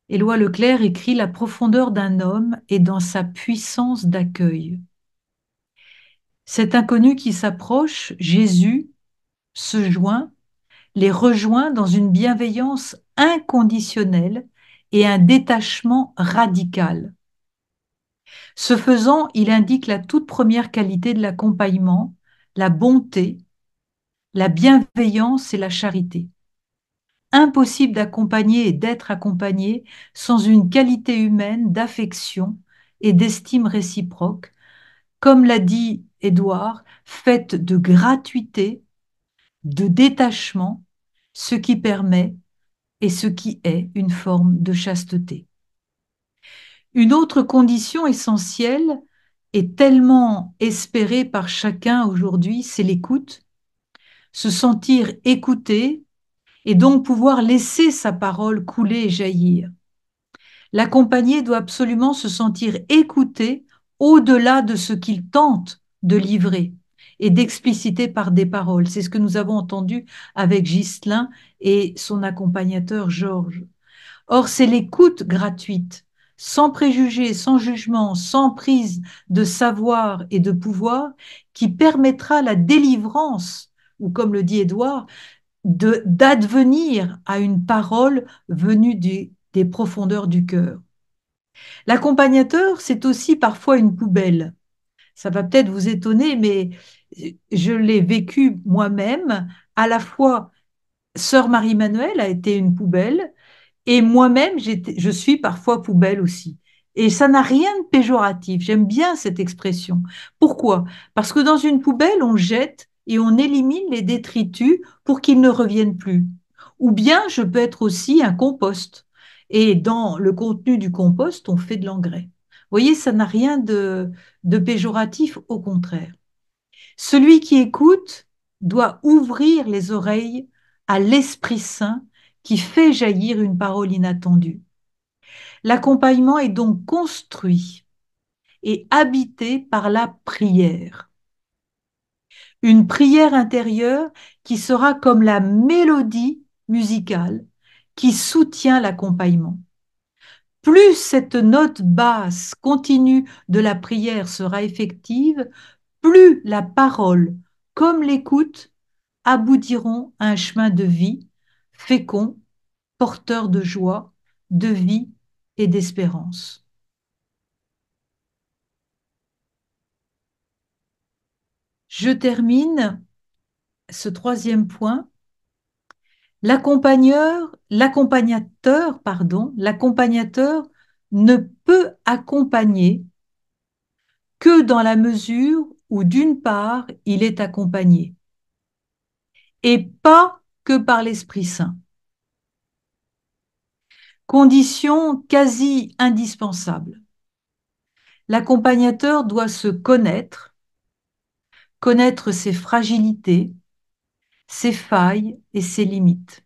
Éloi Leclerc écrit: La profondeur d'un homme est dans sa puissance d'accueil. Cet inconnu qui s'approche, Jésus, les rejoint dans une bienveillance inconditionnelle et un détachement radical. Ce faisant, il indique la toute première qualité de l'accompagnement, la bonté, la bienveillance et la charité. Impossible d'accompagner et d'être accompagné sans une qualité humaine d'affection et d'estime réciproque, comme l'a dit Édouard, faite de gratuité, de détachement, ce qui permet et ce qui est une forme de chasteté. Une autre condition essentielle et tellement espérée par chacun aujourd'hui, c'est l'écoute, se sentir écouté et donc pouvoir laisser sa parole couler et jaillir. L'accompagné doit absolument se sentir écouté au-delà de ce qu'il tente de livrer et d'expliciter par des paroles. C'est ce que nous avons entendu avec Ghislain et son accompagnateur Georges. Or, c'est l'écoute gratuite, sans préjugés, sans jugement, sans prise de savoir et de pouvoir, qui permettra la délivrance, ou comme le dit Édouard, d'advenir à une parole venue des profondeurs du cœur. L'accompagnateur, c'est aussi parfois une poubelle. Ça va peut-être vous étonner, mais je l'ai vécu moi-même. À la fois, sœur Marie-Manuelle a été une poubelle, et moi-même, je suis parfois poubelle aussi. Et ça n'a rien de péjoratif. J'aime bien cette expression. Pourquoi? Parce que dans une poubelle, on jette et on élimine les détritus pour qu'ils ne reviennent plus. Ou bien je peux être aussi un compost. Et dans le contenu du compost, on fait de l'engrais. Vous voyez, ça n'a rien de péjoratif, au contraire. Celui qui écoute doit ouvrir les oreilles à l'Esprit Saint qui fait jaillir une parole inattendue. L'accompagnement est donc construit et habité par la prière. Une prière intérieure qui sera comme la mélodie musicale qui soutient l'accompagnement. Plus cette note basse continue de la prière sera effective, plus la parole, comme l'écoute, aboutiront à un chemin de vie fécond, porteur de joie, de vie et d'espérance. Je termine ce troisième point. L'accompagnateur ne peut accompagner que dans la mesure où, d'une part, il est accompagné, et pas que par l'Esprit Saint. Condition quasi indispensable. L'accompagnateur doit se connaître ses fragilités, ses failles et ses limites.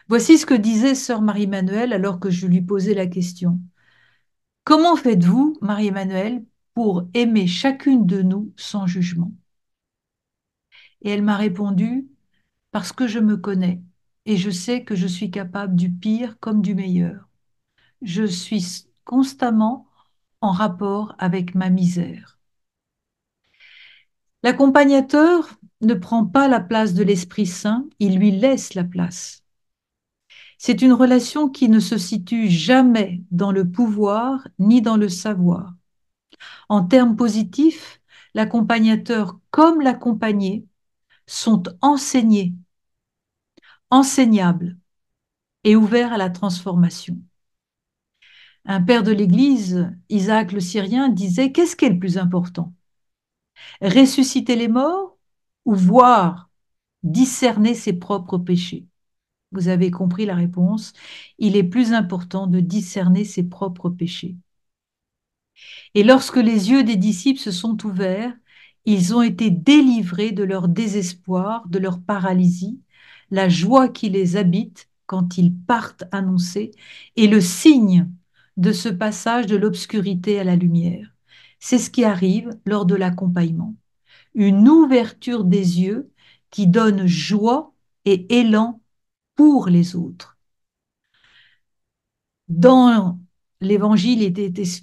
Voici ce que disait sœur Marie-Emmanuelle alors que je lui posais la question. Comment faites-vous, Marie-Emmanuelle, pour aimer chacune de nous sans jugement? Et elle m'a répondu, parce que je me connais et je sais que je suis capable du pire comme du meilleur. Je suis constamment en rapport avec ma misère. L'accompagnateur ne prend pas la place de l'Esprit Saint, il lui laisse la place. C'est une relation qui ne se situe jamais dans le pouvoir ni dans le savoir. En termes positifs, l'accompagnateur comme l'accompagné sont enseignés, enseignables et ouverts à la transformation. Un père de l'Église, Isaac le Syrien, disait: qu'est-ce qui est le plus important? Ressusciter les morts ou voir, discerner ses propres péchés? Vous avez compris la réponse. Il est plus important de discerner ses propres péchés. Et lorsque les yeux des disciples se sont ouverts, ils ont été délivrés de leur désespoir, de leur paralysie, la joie qui les habite quand ils partent annoncer, et le signe de ce passage de l'obscurité à la lumière. C'est ce qui arrive lors de l'accompagnement. Une ouverture des yeux qui donne joie et élan pour les autres. Dans l'Évangile,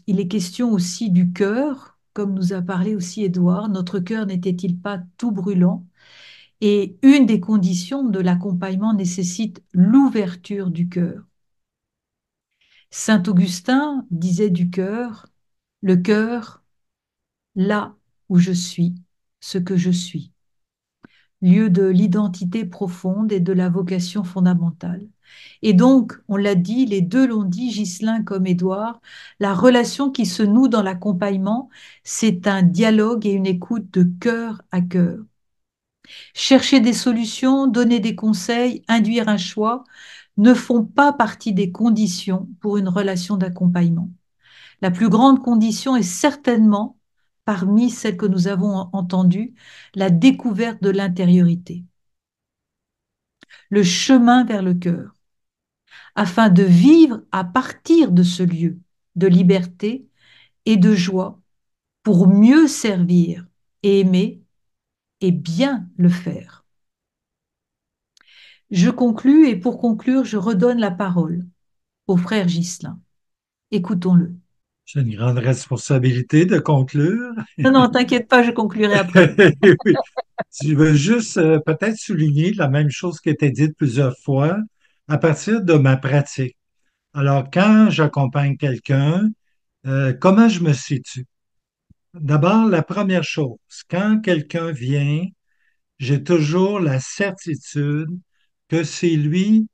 il est question aussi du cœur, comme nous a parlé aussi Édouard. Notre cœur n'était-il pas tout brûlant? Et une des conditions de l'accompagnement nécessite l'ouverture du cœur. Saint Augustin disait du cœur, le cœur, là où je suis, ce que je suis, lieu de l'identité profonde et de la vocation fondamentale. Et donc, on l'a dit, les deux l'ont dit, Ghislain comme Édouard, la relation qui se noue dans l'accompagnement, c'est un dialogue et une écoute de cœur à cœur. Chercher des solutions, donner des conseils, induire un choix ne font pas partie des conditions pour une relation d'accompagnement. La plus grande condition est certainement, parmi celles que nous avons entendues, la découverte de l'intériorité, le chemin vers le cœur, afin de vivre à partir de ce lieu de liberté et de joie pour mieux servir et aimer et bien le faire. Je conclus et pour conclure, je redonne la parole au frère Ghislain. Écoutons-le. J'ai une grande responsabilité de conclure. Non, non, t'inquiète pas, je conclurai après. Oui. Je veux juste peut-être souligner la même chose qui a été dite plusieurs fois à partir de ma pratique. Alors, quand j'accompagne quelqu'un, comment je me situe? D'abord, la première chose, quand quelqu'un vient, j'ai toujours la certitude que c'est lui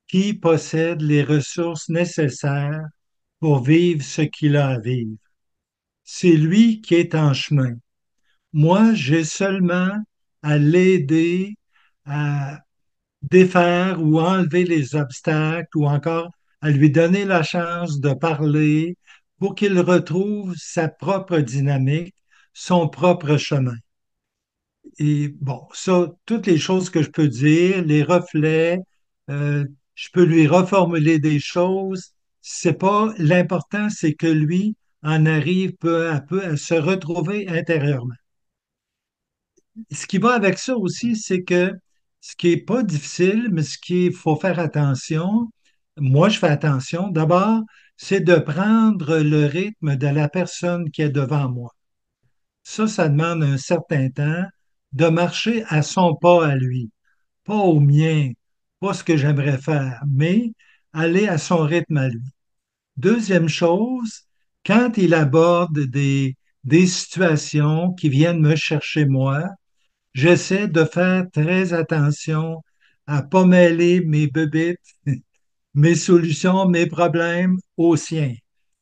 qui possède les ressources nécessaires pour vivre ce qu'il a à vivre. C'est lui qui est en chemin. Moi, j'ai seulement à l'aider à défaire ou enlever les obstacles ou encore à lui donner la chance de parler pour qu'il retrouve sa propre dynamique, son propre chemin. Et bon, ça, toutes les choses que je peux dire, les reflets, je peux lui reformuler des choses. C'est pas l'important, c'est que lui en arrive peu à peu à se retrouver intérieurement. Ce qui va avec ça aussi, c'est que Ce qui est pas difficile, mais ce qu'il faut faire attention, moi je fais attention, d'abord, c'est de prendre le rythme de la personne qui est devant moi. Ça demande un certain temps de marcher à son pas à lui, pas au mien, pas ce que j'aimerais faire, mais aller à son rythme à lui. Deuxième chose, quand il aborde des situations qui viennent me chercher moi, j'essaie de faire très attention à pas mêler mes bébites, mes solutions, mes problèmes aux siens.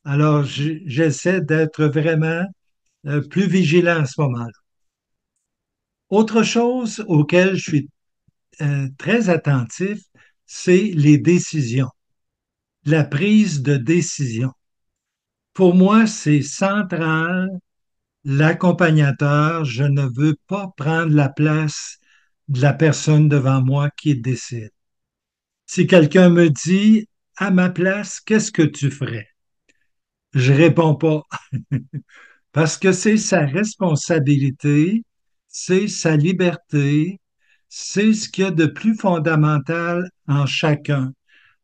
Alors, j'essaie d'être vraiment plus vigilant à ce moment-là. Autre chose auquel je suis très attentif, c'est les décisions, la prise de décision. Pour moi, c'est central. L'accompagnateur, je ne veux pas prendre la place de la personne devant moi qui décide. Si quelqu'un me dit, à ma place, qu'est-ce que tu ferais? Je réponds pas parce que c'est sa responsabilité, c'est sa liberté, c'est ce qu'il y a de plus fondamental en chacun.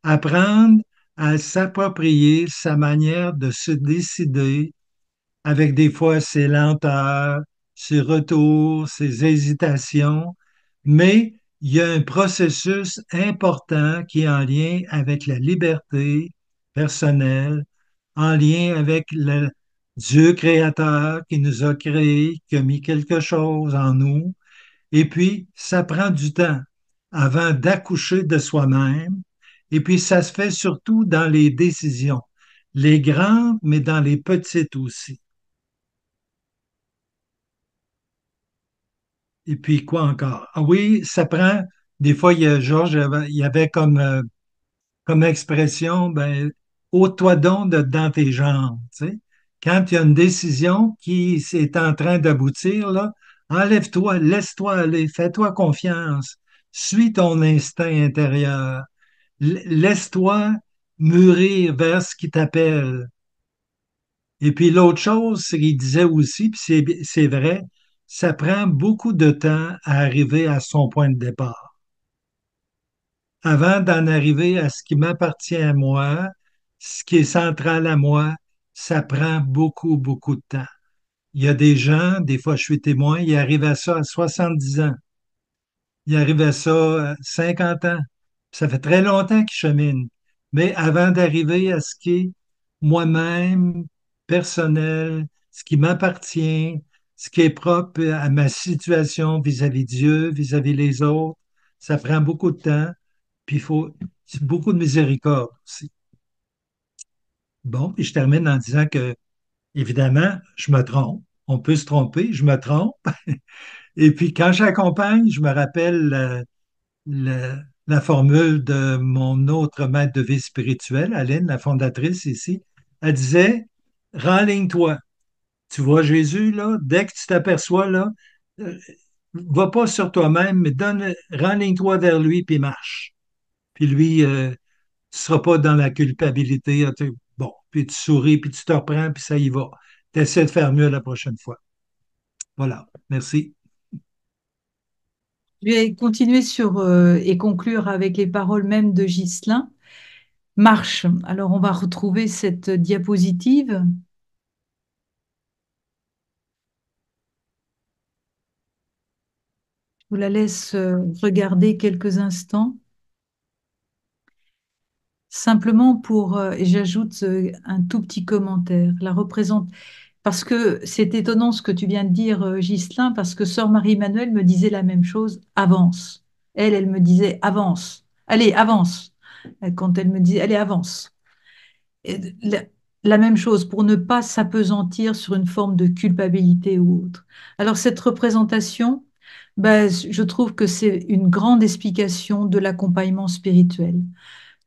Apprendre à s'approprier sa manière de se décider avec des fois ses lenteurs, ses retours, ses hésitations, mais il y a un processus important qui est en lien avec la liberté personnelle, en lien avec le Dieu créateur qui nous a créés, qui a mis quelque chose en nous. Et puis, ça prend du temps avant d'accoucher de soi-même. Et puis, ça se fait surtout dans les décisions, les grandes, mais dans les petites aussi. Et puis quoi encore? Ah oui, ça prend, des fois, Georges, il y avait comme expression, ben, ôte-toi donc dans tes jambes. Tu sais. Quand il y a une décision qui est en train d'aboutir, là, enlève-toi, laisse-toi aller, fais-toi confiance, suis ton instinct intérieur, laisse-toi mûrir vers ce qui t'appelle. Et puis l'autre chose, c'est qu'il disait aussi, puis c'est vrai, ça prend beaucoup de temps à arriver à son point de départ. Avant d'en arriver à ce qui m'appartient à moi, ce qui est central à moi, ça prend beaucoup, beaucoup de temps. Il y a des gens, des fois je suis témoin, ils arrivent à ça à 70 ans. Ils arrivent à ça à 50 ans. Ça fait très longtemps qu'ils cheminent. Mais avant d'arriver à ce qui est moi-même, personnel, ce qui m'appartient, ce qui est propre à ma situation vis-à-vis Dieu, vis-à-vis les autres, ça prend beaucoup de temps, puis il faut beaucoup de miséricorde aussi. Bon, puis je termine en disant que, évidemment, je me trompe. On peut se tromper, je me trompe. Et puis quand j'accompagne, je me rappelle la formule de mon autre maître de vie spirituelle, Aline, la fondatrice ici. Elle disait, renligne-toi. Tu vois Jésus, là, dès que tu t'aperçois, là, euh, va pas sur toi-même, mais renligne-toi vers lui, puis marche. Puis lui, tu seras pas dans la culpabilité. Bon, puis tu souris, puis tu te reprends, puis ça y va. Tu essaies de faire mieux la prochaine fois. Voilà, merci. Je vais continuer et conclure avec les paroles même de Ghislain. Marche. Alors, on va retrouver cette diapositive. Je vous la laisse regarder quelques instants. Simplement et j'ajoute un tout petit commentaire, parce que c'est étonnant ce que tu viens de dire, Ghislain, parce que sœur Marie-Emmanuelle me disait la même chose, avance. Elle me disait, avance. Allez, avance. Quand elle me disait, allez, avance. Et la même chose, pour ne pas s'apesantir sur une forme de culpabilité ou autre. Alors, cette représentation, ben, je trouve que c'est une grande explication de l'accompagnement spirituel.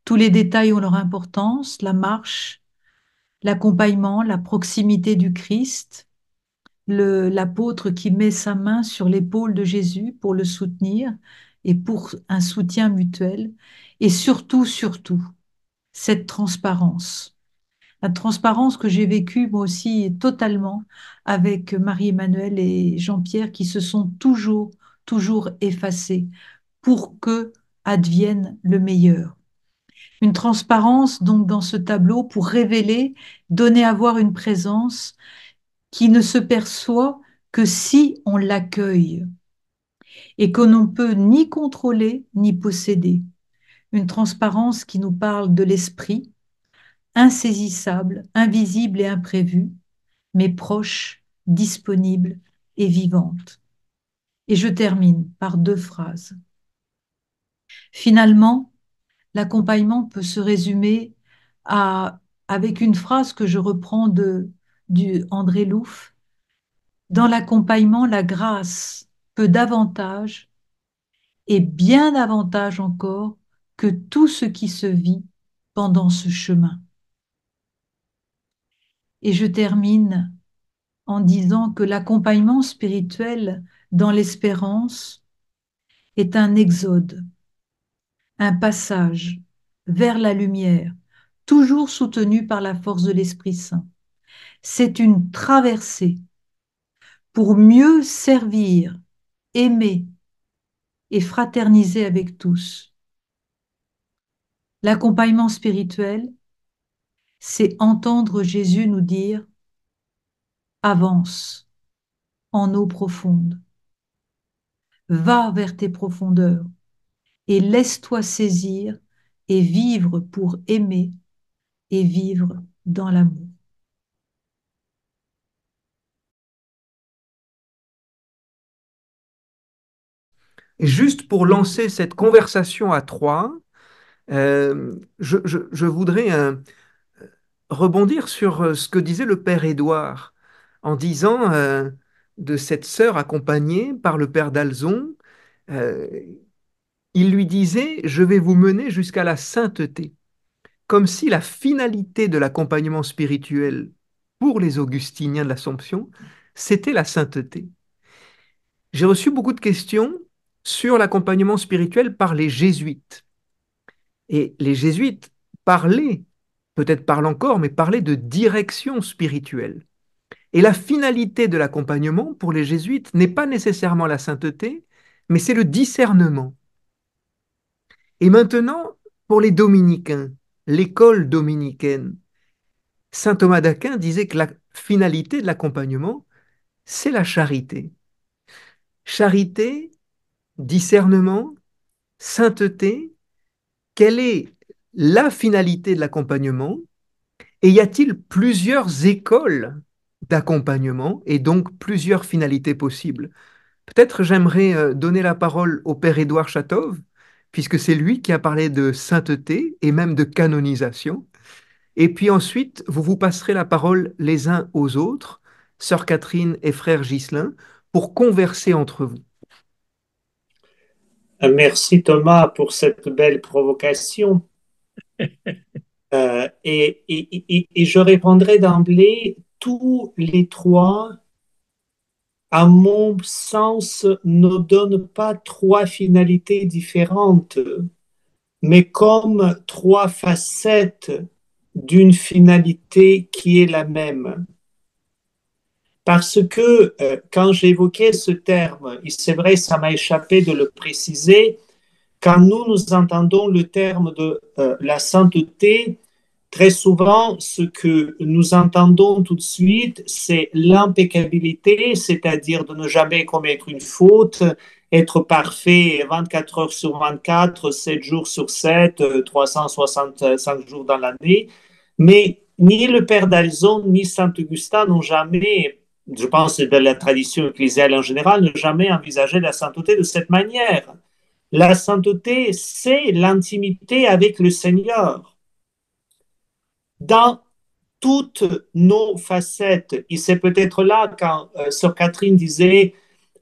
Tous les détails ont leur importance, la marche, l'accompagnement, la proximité du Christ, l'apôtre qui met sa main sur l'épaule de Jésus pour le soutenir et pour un soutien mutuel. Et surtout, surtout, cette transparence. La transparence que j'ai vécue moi aussi totalement avec Marie-Emmanuelle et Jean-Pierre qui se sont toujours, toujours effacés pour que advienne le meilleur. Une transparence donc dans ce tableau pour révéler, donner à voir une présence qui ne se perçoit que si on l'accueille et que l'on ne peut ni contrôler ni posséder. Une transparence qui nous parle de l'esprit, insaisissable, invisible et imprévu, mais proche, disponible et vivante. Et je termine par 2 phrases. Finalement, l'accompagnement peut se résumer avec une phrase que je reprends du André Louf. Dans l'accompagnement, la grâce peut davantage et bien davantage encore que tout ce qui se vit pendant ce chemin. Et je termine en disant que l'accompagnement spirituel dans l'espérance est un exode, un passage vers la lumière, toujours soutenu par la force de l'Esprit Saint. C'est une traversée pour mieux servir, aimer et fraterniser avec tous. L'accompagnement spirituel, c'est entendre Jésus nous dire « Avance en eau profonde, va vers tes profondeurs et laisse-toi saisir et vivre pour aimer et vivre dans l'amour. » Et juste pour lancer cette conversation à trois, je voudrais rebondir sur ce que disait le père Édouard en disant de cette sœur accompagnée par le père d'Alzon, euh, il lui disait, je vais vous mener jusqu'à la sainteté, comme si la finalité de l'accompagnement spirituel pour les augustiniens de l'Assomption, c'était la sainteté. J'ai reçu beaucoup de questions sur l'accompagnement spirituel par les jésuites. Et les jésuites parlaient, peut-être parlent encore, mais parlaient de direction spirituelle. Et la finalité de l'accompagnement pour les jésuites n'est pas nécessairement la sainteté, mais c'est le discernement. Et maintenant, pour les dominicains, l'école dominicaine, saint Thomas d'Aquin disait que la finalité de l'accompagnement, c'est la charité. Charité, discernement, sainteté, quelle est la finalité de l'accompagnement? Et y a-t-il plusieurs écoles d'accompagnement et donc plusieurs finalités possibles? Peut-être j'aimerais donner la parole au père Édouard Chatov, puisque c'est lui qui a parlé de sainteté et même de canonisation. Et puis ensuite, vous vous passerez la parole les uns aux autres, sœur Catherine et frère Ghislain, pour converser entre vous. Merci Thomas pour cette belle provocation. Et je répondrai d'emblée, tous les trois, à mon sens, ne donnent pas trois finalités différentes, mais comme trois facettes d'une finalité qui est la même. Parce que quand j'évoquais ce terme, c'est vrai, ça m'a échappé de le préciser, quand nous entendons le terme de la sainteté, très souvent, ce que nous entendons tout de suite, c'est l'impeccabilité, c'est-à-dire de ne jamais commettre une faute, être parfait 24 heures sur 24, 7 jours sur 7, 365 jours dans l'année. Mais ni le Père d'Alzon, ni Saint Augustin n'ont jamais, je pense de la tradition ecclésiale en général, n'ont jamais envisagé la sainteté de cette manière. La sainteté, c'est l'intimité avec le Seigneur. Dans toutes nos facettes, et c'est peut-être là quand Sœur Catherine disait,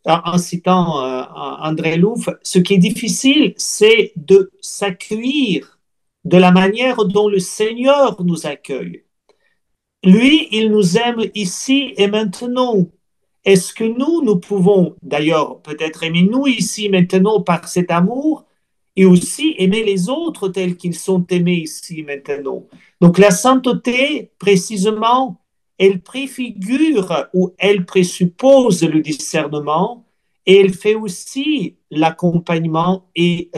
en citant André Louf, ce qui est difficile, c'est de s'accueillir de la manière dont le Seigneur nous accueille. Lui, il nous aime ici et maintenant. Est-ce que nous pouvons, d'ailleurs, peut-être aimer nous ici maintenant par cet amour et aussi aimer les autres tels qu'ils sont aimés ici maintenant? Donc la sainteté, précisément, elle préfigure ou elle présuppose le discernement et elle fait aussi l'accompagnement et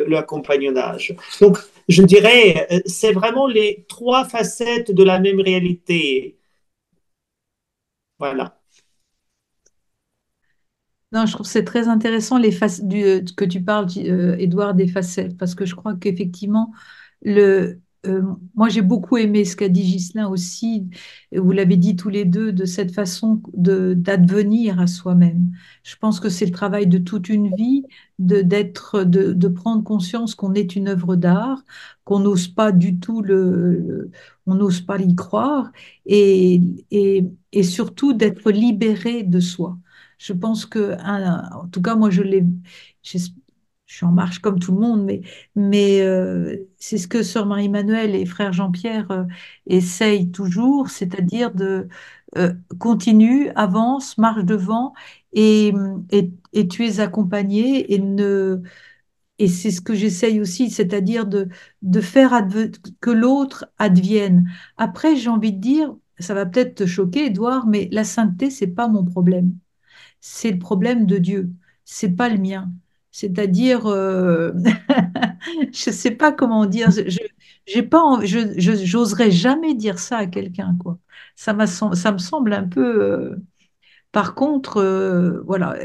l'accompagnonnage. Donc, je dirais, c'est vraiment les trois facettes de la même réalité. Voilà. Non, je trouve que c'est très intéressant que tu parles, Édouard, des facettes, parce que je crois qu'effectivement, le, moi j'ai beaucoup aimé ce qu'a dit Ghislain aussi, vous l'avez dit tous les deux, de cette façon d'advenir à soi-même. Je pense que c'est le travail de toute une vie, de prendre conscience qu'on est une œuvre d'art, qu'on n'ose pas du tout on n'ose pas y croire, et, et surtout d'être libéré de soi. Je pense que, en tout cas, moi, je je suis en marche comme tout le monde, mais c'est ce que Sœur Marie-Emmanuelle et Frère Jean-Pierre essayent toujours, c'est-à-dire de continue, avance, marche devant et, et tu es accompagné et c'est ce que j'essaye aussi, c'est-à-dire de faire que l'autre advienne. Après, j'ai envie de dire, ça va peut-être te choquer, Édouard, mais la sainteté, c'est pas mon problème, c'est le problème de Dieu, c'est pas le mien. C'est-à-dire, je sais pas comment dire, j'ai pas, j'oserais jamais dire ça à quelqu'un, quoi. Ça me semble un peu. Par contre, voilà,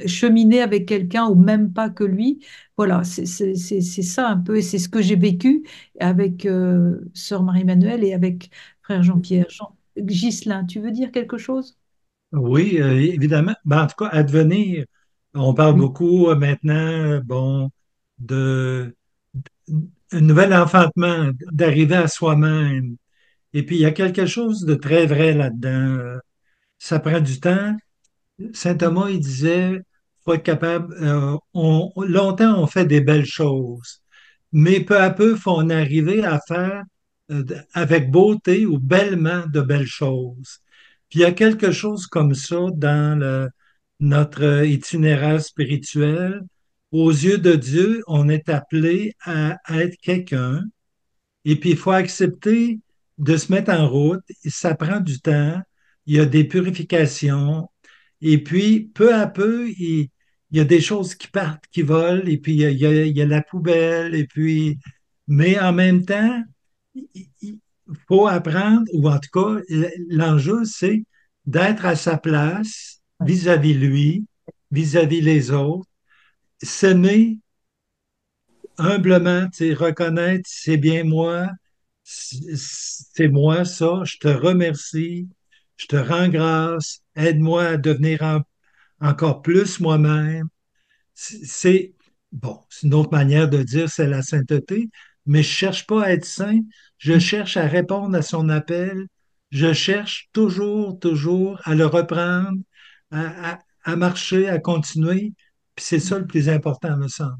cheminer avec quelqu'un au même pas que lui, voilà, c'est ça un peu, et c'est ce que j'ai vécu avec Sœur Marie-Emmanuelle et avec Frère Jean-Pierre. Ghislain, tu veux dire quelque chose? Oui, évidemment. Ben, en tout cas, advenir, on parle Oui. beaucoup maintenant, bon, de un nouvel enfantement, d'arriver à soi-même. Et puis, il y a quelque chose de très vrai là-dedans. Ça prend du temps. Saint Thomas, il disait, faut être capable, longtemps on fait des belles choses, mais peu à peu, faut en arriver à faire avec beauté ou bellement de belles choses. Puis il y a quelque chose comme ça dans notre itinéraire spirituel. Aux yeux de Dieu, on est appelé à être quelqu'un, et puis il faut accepter de se mettre en route. Ça prend du temps. Il y a des purifications. Et puis, peu à peu, il y a des choses qui partent, qui volent, et puis il y a la poubelle, et puis, mais en même temps, il faut apprendre, ou en tout cas, l'enjeu, c'est d'être à sa place vis-à-vis lui, vis-à-vis les autres, s'aimer humblement, tu sais, reconnaître, c'est bien moi, c'est moi ça, je te remercie, je te rends grâce, aide-moi à devenir encore plus moi-même. C'est bon, c'est une autre manière de dire c'est la sainteté, mais je cherche pas à être saint, je cherche à répondre à son appel, je cherche toujours, toujours à le reprendre, à marcher, à continuer, puis c'est ça le plus important, me semble.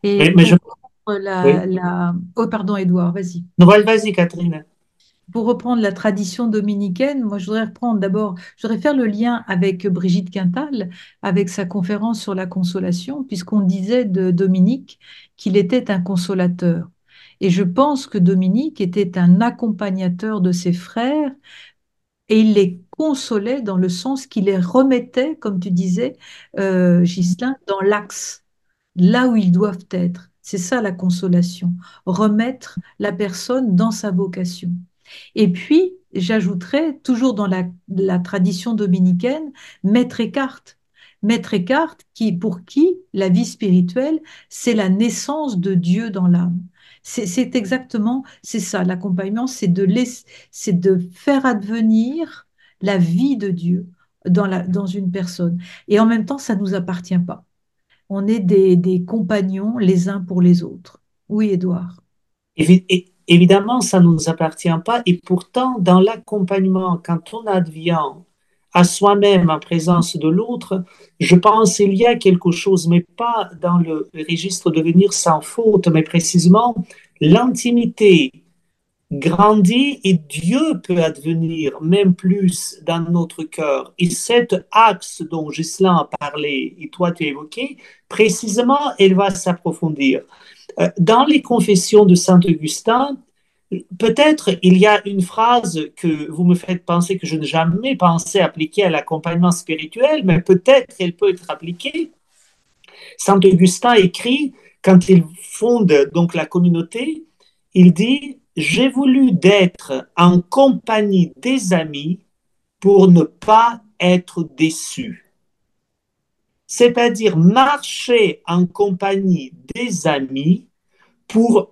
Et Mais pour je... reprendre Oui. Oh, pardon, Édouard, vas-y. Non, vas-y, Catherine. Pour reprendre la tradition dominicaine, moi, je voudrais reprendre d'abord, je voudrais faire le lien avec Brigitte Quintal, avec sa conférence sur la consolation, puisqu'on disait de Dominique qu'il était un consolateur. Et je pense que Dominique était un accompagnateur de ses frères et il les consolait dans le sens qu'il les remettait, comme tu disais, Ghislain, dans l'axe, là où ils doivent être. C'est ça la consolation, remettre la personne dans sa vocation. Et puis, j'ajouterais, toujours dans la tradition dominicaine, Maître Eckhart. Maître Eckhart, pour qui la vie spirituelle, c'est la naissance de Dieu dans l'âme. C'est exactement, c'est ça, l'accompagnement, c'est de faire advenir la vie de Dieu dans une personne. Et en même temps, ça ne nous appartient pas. On est des compagnons les uns pour les autres. Oui, Édouard. Évidemment, ça ne nous appartient pas. Et pourtant, dans l'accompagnement, quand on advient à soi-même en présence de l'autre, je pense qu'il y a quelque chose, mais pas dans le registre de venir sans faute, mais précisément l'intimité grandit et Dieu peut advenir même plus dans notre cœur. Et cet axe dont Ghislain a parlé et toi tu as évoqué, précisément, elle va s'approfondir. Dans les confessions de Saint Augustin, Peut-être il y a une phrase que vous me faites penser que je n'ai jamais pensé appliquer à l'accompagnement spirituel, mais peut-être elle peut être appliquée. Saint Augustin écrit, quand il fonde donc la communauté, il dit, j'ai voulu d'être en compagnie des amis pour ne pas être déçu. C'est-à-dire marcher en compagnie des amis pour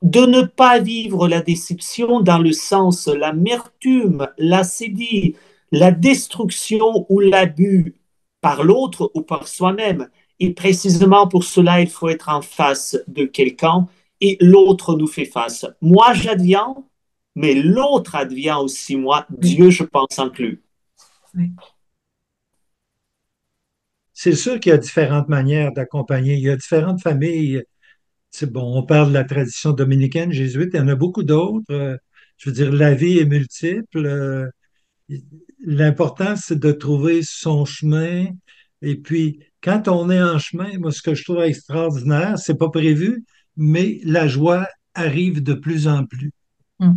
de ne pas vivre la déception dans le sens l'amertume, l'acédie, la destruction ou l'abus par l'autre ou par soi-même. Et précisément pour cela, il faut être en face de quelqu'un et l'autre nous fait face. Moi, j'adviens, mais l'autre advient aussi moi, Oui, Dieu, je pense, inclus. oui. C'est sûr qu'il y a différentes manières d'accompagner. Il y a différentes familles. C'est bon, on parle de la tradition dominicaine, jésuite, il y en a beaucoup d'autres. Je veux dire, la vie est multiple. L'important, c'est de trouver son chemin. Et puis, quand on est en chemin, moi, ce que je trouve extraordinaire, c'est pas prévu, mais la joie arrive de plus en plus. Mm,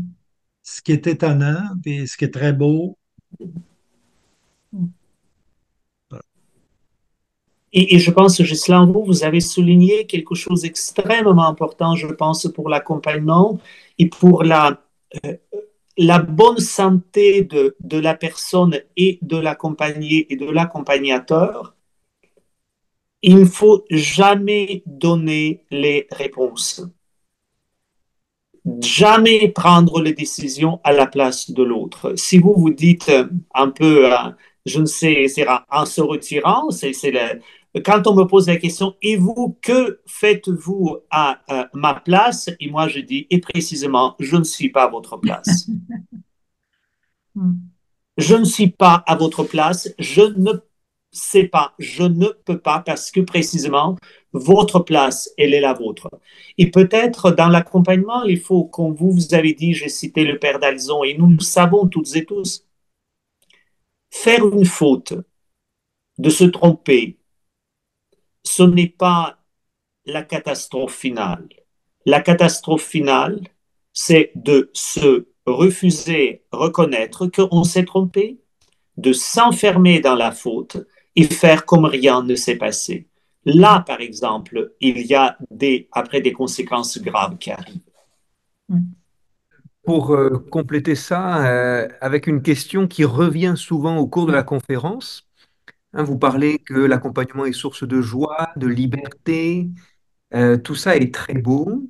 Ce qui est étonnant, et ce qui est très beau. mm. Et je pense, Ghislain, vous avez souligné quelque chose d'extrêmement important, je pense, pour l'accompagnement et pour euh, la bonne santé de la personne et de l'accompagné et de l'accompagnateur. Il ne faut jamais donner les réponses, jamais prendre les décisions à la place de l'autre. Si vous vous dites un peu, je ne sais, c'est en se retirant, quand on me pose la question, et vous, que faites-vous à ma place? Et moi, je dis, et précisément, je ne suis pas à votre place. Mm. Je ne suis pas à votre place, je ne sais pas, je ne peux pas parce que précisément, votre place, elle est la vôtre. Et peut-être dans l'accompagnement, il faut, comme vous avez dit, j'ai cité le père d'Alzon, et nous le savons toutes et tous, faire une faute, de se tromper, ce n'est pas la catastrophe finale. La catastrophe finale, c'est de se refuser, reconnaître qu'on s'est trompé, de s'enfermer dans la faute et faire comme rien ne s'est passé. Là, par exemple, il y a après des conséquences graves qui arrivent. Mm. Pour compléter ça, avec une question qui revient souvent au cours de la conférence, hein, vous parlez que l'accompagnement est source de joie, de liberté, tout ça est très beau,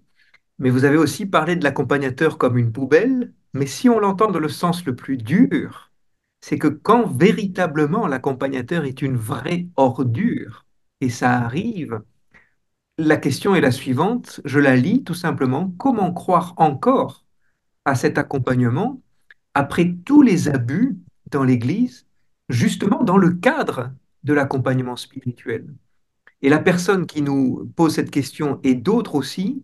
mais vous avez aussi parlé de l'accompagnateur comme une poubelle, mais si on l'entend dans le sens le plus dur, c'est que quand véritablement l'accompagnateur est une vraie ordure, et ça arrive, la question est la suivante, je la lis tout simplement, comment croire encore à cet accompagnement après tous les abus dans l'Église, justement dans le cadre de l'accompagnement spirituel? Et la personne qui nous pose cette question et d'autres aussi,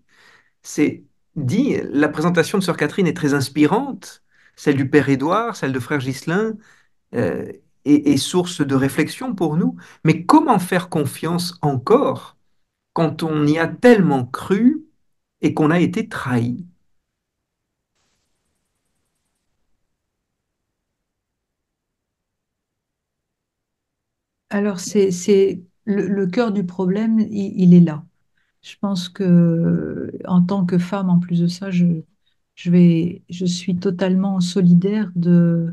c'est dit, la présentation de Sœur Catherine est très inspirante, celle du Père Édouard, celle de Frère Ghislain, euh, est source de réflexion pour nous. Mais comment faire confiance encore quand on y a tellement cru et qu'on a été trahi? Alors, c'est le cœur du problème, il est là. Je pense que en tant que femme, en plus de ça, je suis totalement solidaire de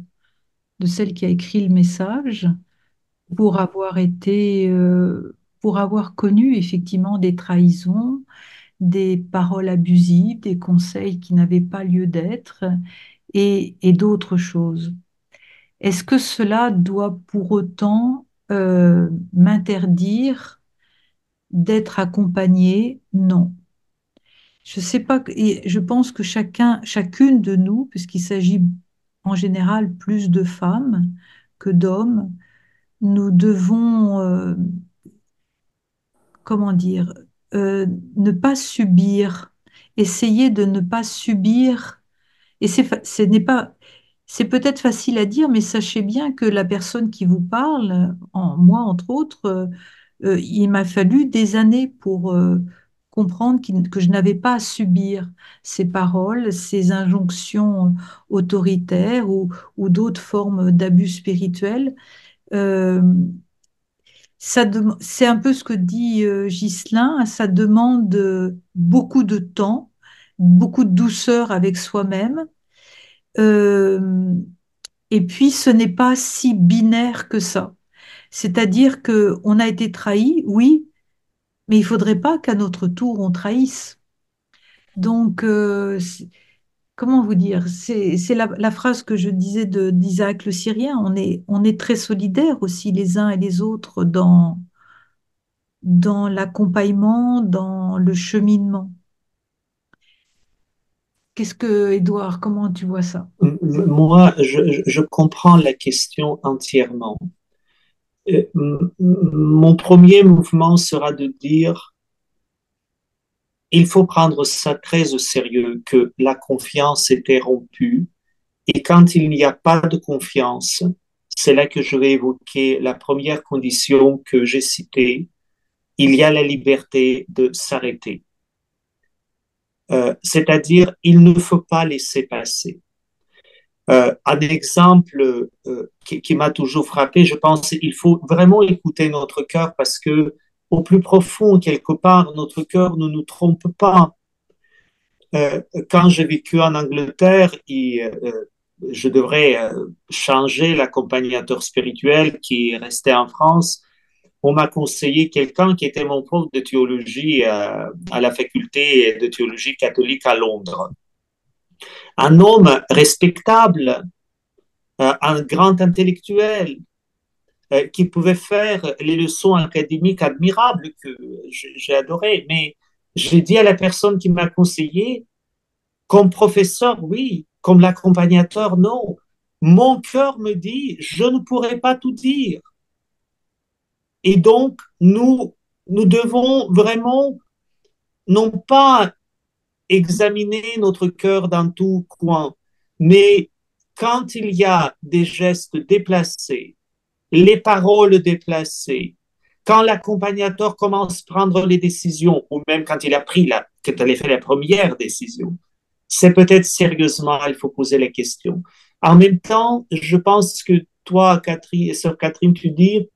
celle qui a écrit le message pour avoir pour avoir connu effectivement des trahisons, des paroles abusives, des conseils qui n'avaient pas lieu d'être et d'autres choses. Est-ce que cela doit pour autant m'interdire d'être accompagnée? Non. Je sais pas, et je pense que chacune de nous, puisqu'il s'agit en général plus de femmes que d'hommes, nous devons, comment dire, ne pas subir, essayer de ne pas subir. Et ce n'est pas, c'est peut-être facile à dire, mais sachez bien que la personne qui vous parle, moi entre autres, il m'a fallu des années pour comprendre que je n'avais pas à subir ces paroles, ces injonctions autoritaires ou d'autres formes d'abus spirituels. Euh, c'est un peu ce que dit Ghislain, ça demande beaucoup de temps, beaucoup de douceur avec soi-même. Euh, et puis, ce n'est pas si binaire que ça. C'est-à-dire que on a été trahi, oui, mais il faudrait pas qu'à notre tour on trahisse. Donc, comment vous dire? C'est la phrase que je disais d'Isaac le Syrien. On est très solidaires aussi les uns et les autres dans l'accompagnement, dans le cheminement. Qu'est-ce que, Édouard, comment tu vois ça? Moi, je comprends la question entièrement. Mon premier mouvement sera de dire, il faut prendre ça très au sérieux, que la confiance était rompue. Et quand il n'y a pas de confiance, c'est là que je vais évoquer la première condition que j'ai citée. Il y a la liberté de s'arrêter. C'est-à-dire, il ne faut pas laisser passer. Un exemple qui m'a toujours frappé, je pense, il faut vraiment écouter notre cœur parce que au plus profond, quelque part, notre cœur ne nous trompe pas. Euh, Quand j'ai vécu en Angleterre, je devrais changer l'accompagnateur spirituel qui est resté en France. On m'a conseillé quelqu'un qui était mon prof de théologie à la faculté de théologie catholique à Londres. Un homme respectable, un grand intellectuel, qui pouvait faire les leçons académiques admirables que j'ai adoré. Mais j'ai dit à la personne qui m'a conseillé, comme professeur, oui, comme l'accompagnateur, non. Mon cœur me dit, je ne pourrai pas tout dire. Et donc, nous devons vraiment, non pas examiner notre cœur dans tout coin, mais quand il y a des gestes déplacés, les paroles déplacées, quand l'accompagnateur commence à prendre les décisions, ou même quand il a pris quand il a fait la première décision, c'est peut-être sérieusement, il faut poser la question. En même temps, je pense que toi, Catherine, sœur Catherine, tu dis,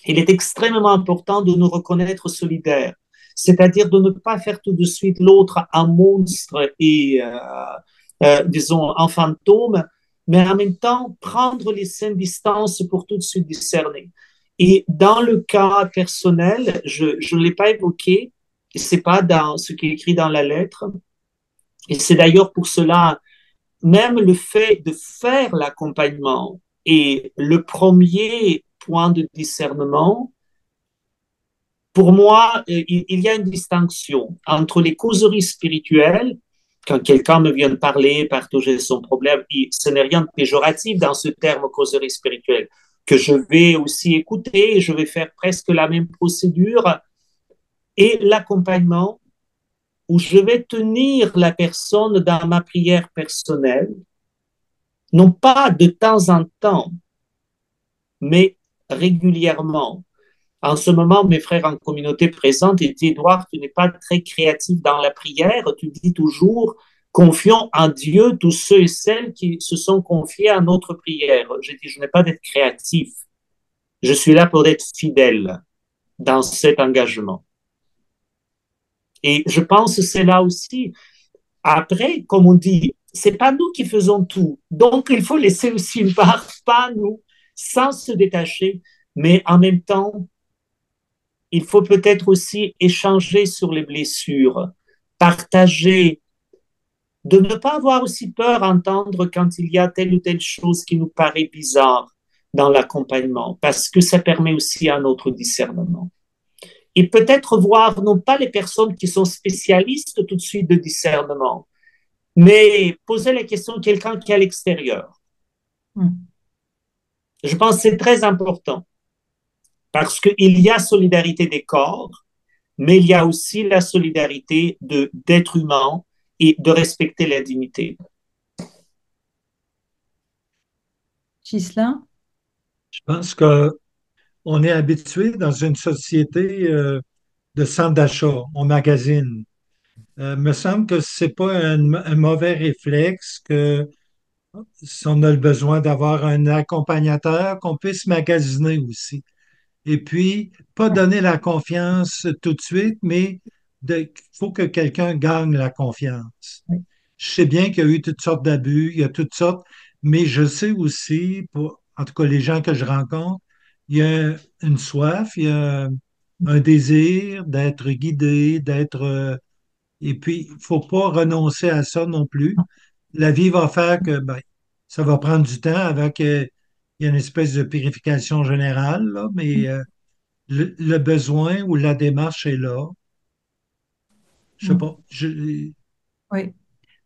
il est extrêmement important de nous reconnaître solidaires, c'est-à-dire de ne pas faire tout de suite l'autre un monstre et, disons, un fantôme, mais en même temps prendre les saines distances pour tout de suite discerner. Et dans le cas personnel, je ne l'ai pas évoqué, et c'est pas dans ce qui est écrit dans la lettre, et c'est d'ailleurs pour cela, même le fait de faire l'accompagnement est le premier point de discernement. Pour moi, il y a une distinction entre les causeries spirituelles, quand quelqu'un me vient de parler, partager son problème, et ce n'est rien de péjoratif dans ce terme causerie spirituelle, que je vais aussi écouter, je vais faire presque la même procédure, et l'accompagnement, où je vais tenir la personne dans ma prière personnelle, non pas de temps en temps, mais régulièrement. En ce moment, mes frères en communauté présente et dit, Édouard, tu n'es pas très créatif dans la prière, tu dis toujours, confions en Dieu tous ceux et celles qui se sont confiés à notre prière. J'ai dit, je n'ai pas d'être créatif, je suis là pour être fidèle dans cet engagement. Et je pense que c'est là aussi. Après, comme on dit, c'est pas nous qui faisons tout. Donc, il faut laisser aussi une part, pas nous, sans se détacher, mais en même temps, il faut peut-être aussi échanger sur les blessures, partager, de ne pas avoir aussi peur d'entendre quand il y a telle ou telle chose qui nous paraît bizarre dans l'accompagnement, parce que ça permet aussi un autre discernement. Et peut-être voir non pas les personnes qui sont spécialistes tout de suite de discernement, mais poser la question à quelqu'un qui est à l'extérieur. Je pense que c'est très important parce qu'il y a solidarité des corps, mais il y a aussi la solidarité d'être humain et de respecter la dignité. Ghislain? Je pense qu'on est habitué dans une société de centre d'achat, on magasine. Me semble que c'est pas un mauvais réflexe que si on a le besoin d'avoir un accompagnateur, qu'on puisse magasiner aussi. Et puis, pas donner la confiance tout de suite, mais il faut que quelqu'un gagne la confiance. Oui. Je sais bien qu'il y a eu toutes sortes d'abus, il y a toutes sortes, mais je sais aussi, en tout cas les gens que je rencontre, il y a une soif, il y a un désir d'être guidé, et puis, il ne faut pas renoncer à ça non plus. La vie va faire que ben, ça va prendre du temps avant qu'il y ait une espèce de purification générale, là, mais le besoin ou la démarche est là. Je sais Mm. pas. Oui.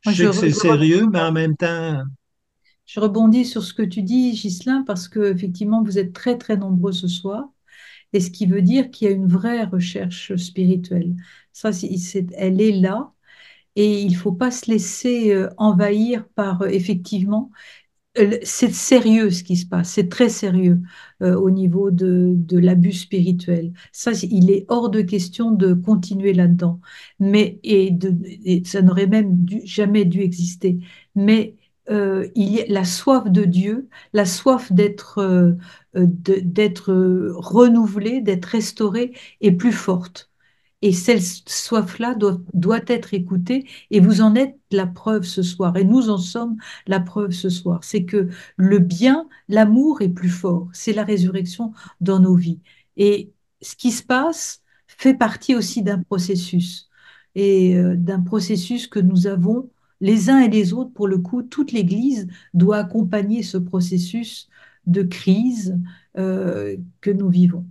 Je Moi, sais que c'est sérieux, mais en même temps, je rebondis sur ce que tu dis, Ghislain, parce que effectivement, vous êtes très, très nombreux ce soir, et ce qui veut dire qu'il y a une vraie recherche spirituelle. Ça, elle est là, et il ne faut pas se laisser envahir par, effectivement, c'est sérieux ce qui se passe, c'est très sérieux au niveau de l'abus spirituel. Ça, il est hors de question de continuer là-dedans. Et ça n'aurait même jamais dû exister. Mais il y a la soif de Dieu, la soif d'être renouvelé, d'être restauré est plus forte. Et cette soif-là doit être écoutée, et vous en êtes la preuve ce soir, et nous en sommes la preuve ce soir. C'est que le bien, l'amour est plus fort, c'est la résurrection dans nos vies. Et ce qui se passe fait partie aussi d'un processus, et d'un processus que nous avons les uns et les autres. Pour le coup, toute l'Église doit accompagner ce processus de crise que nous vivons.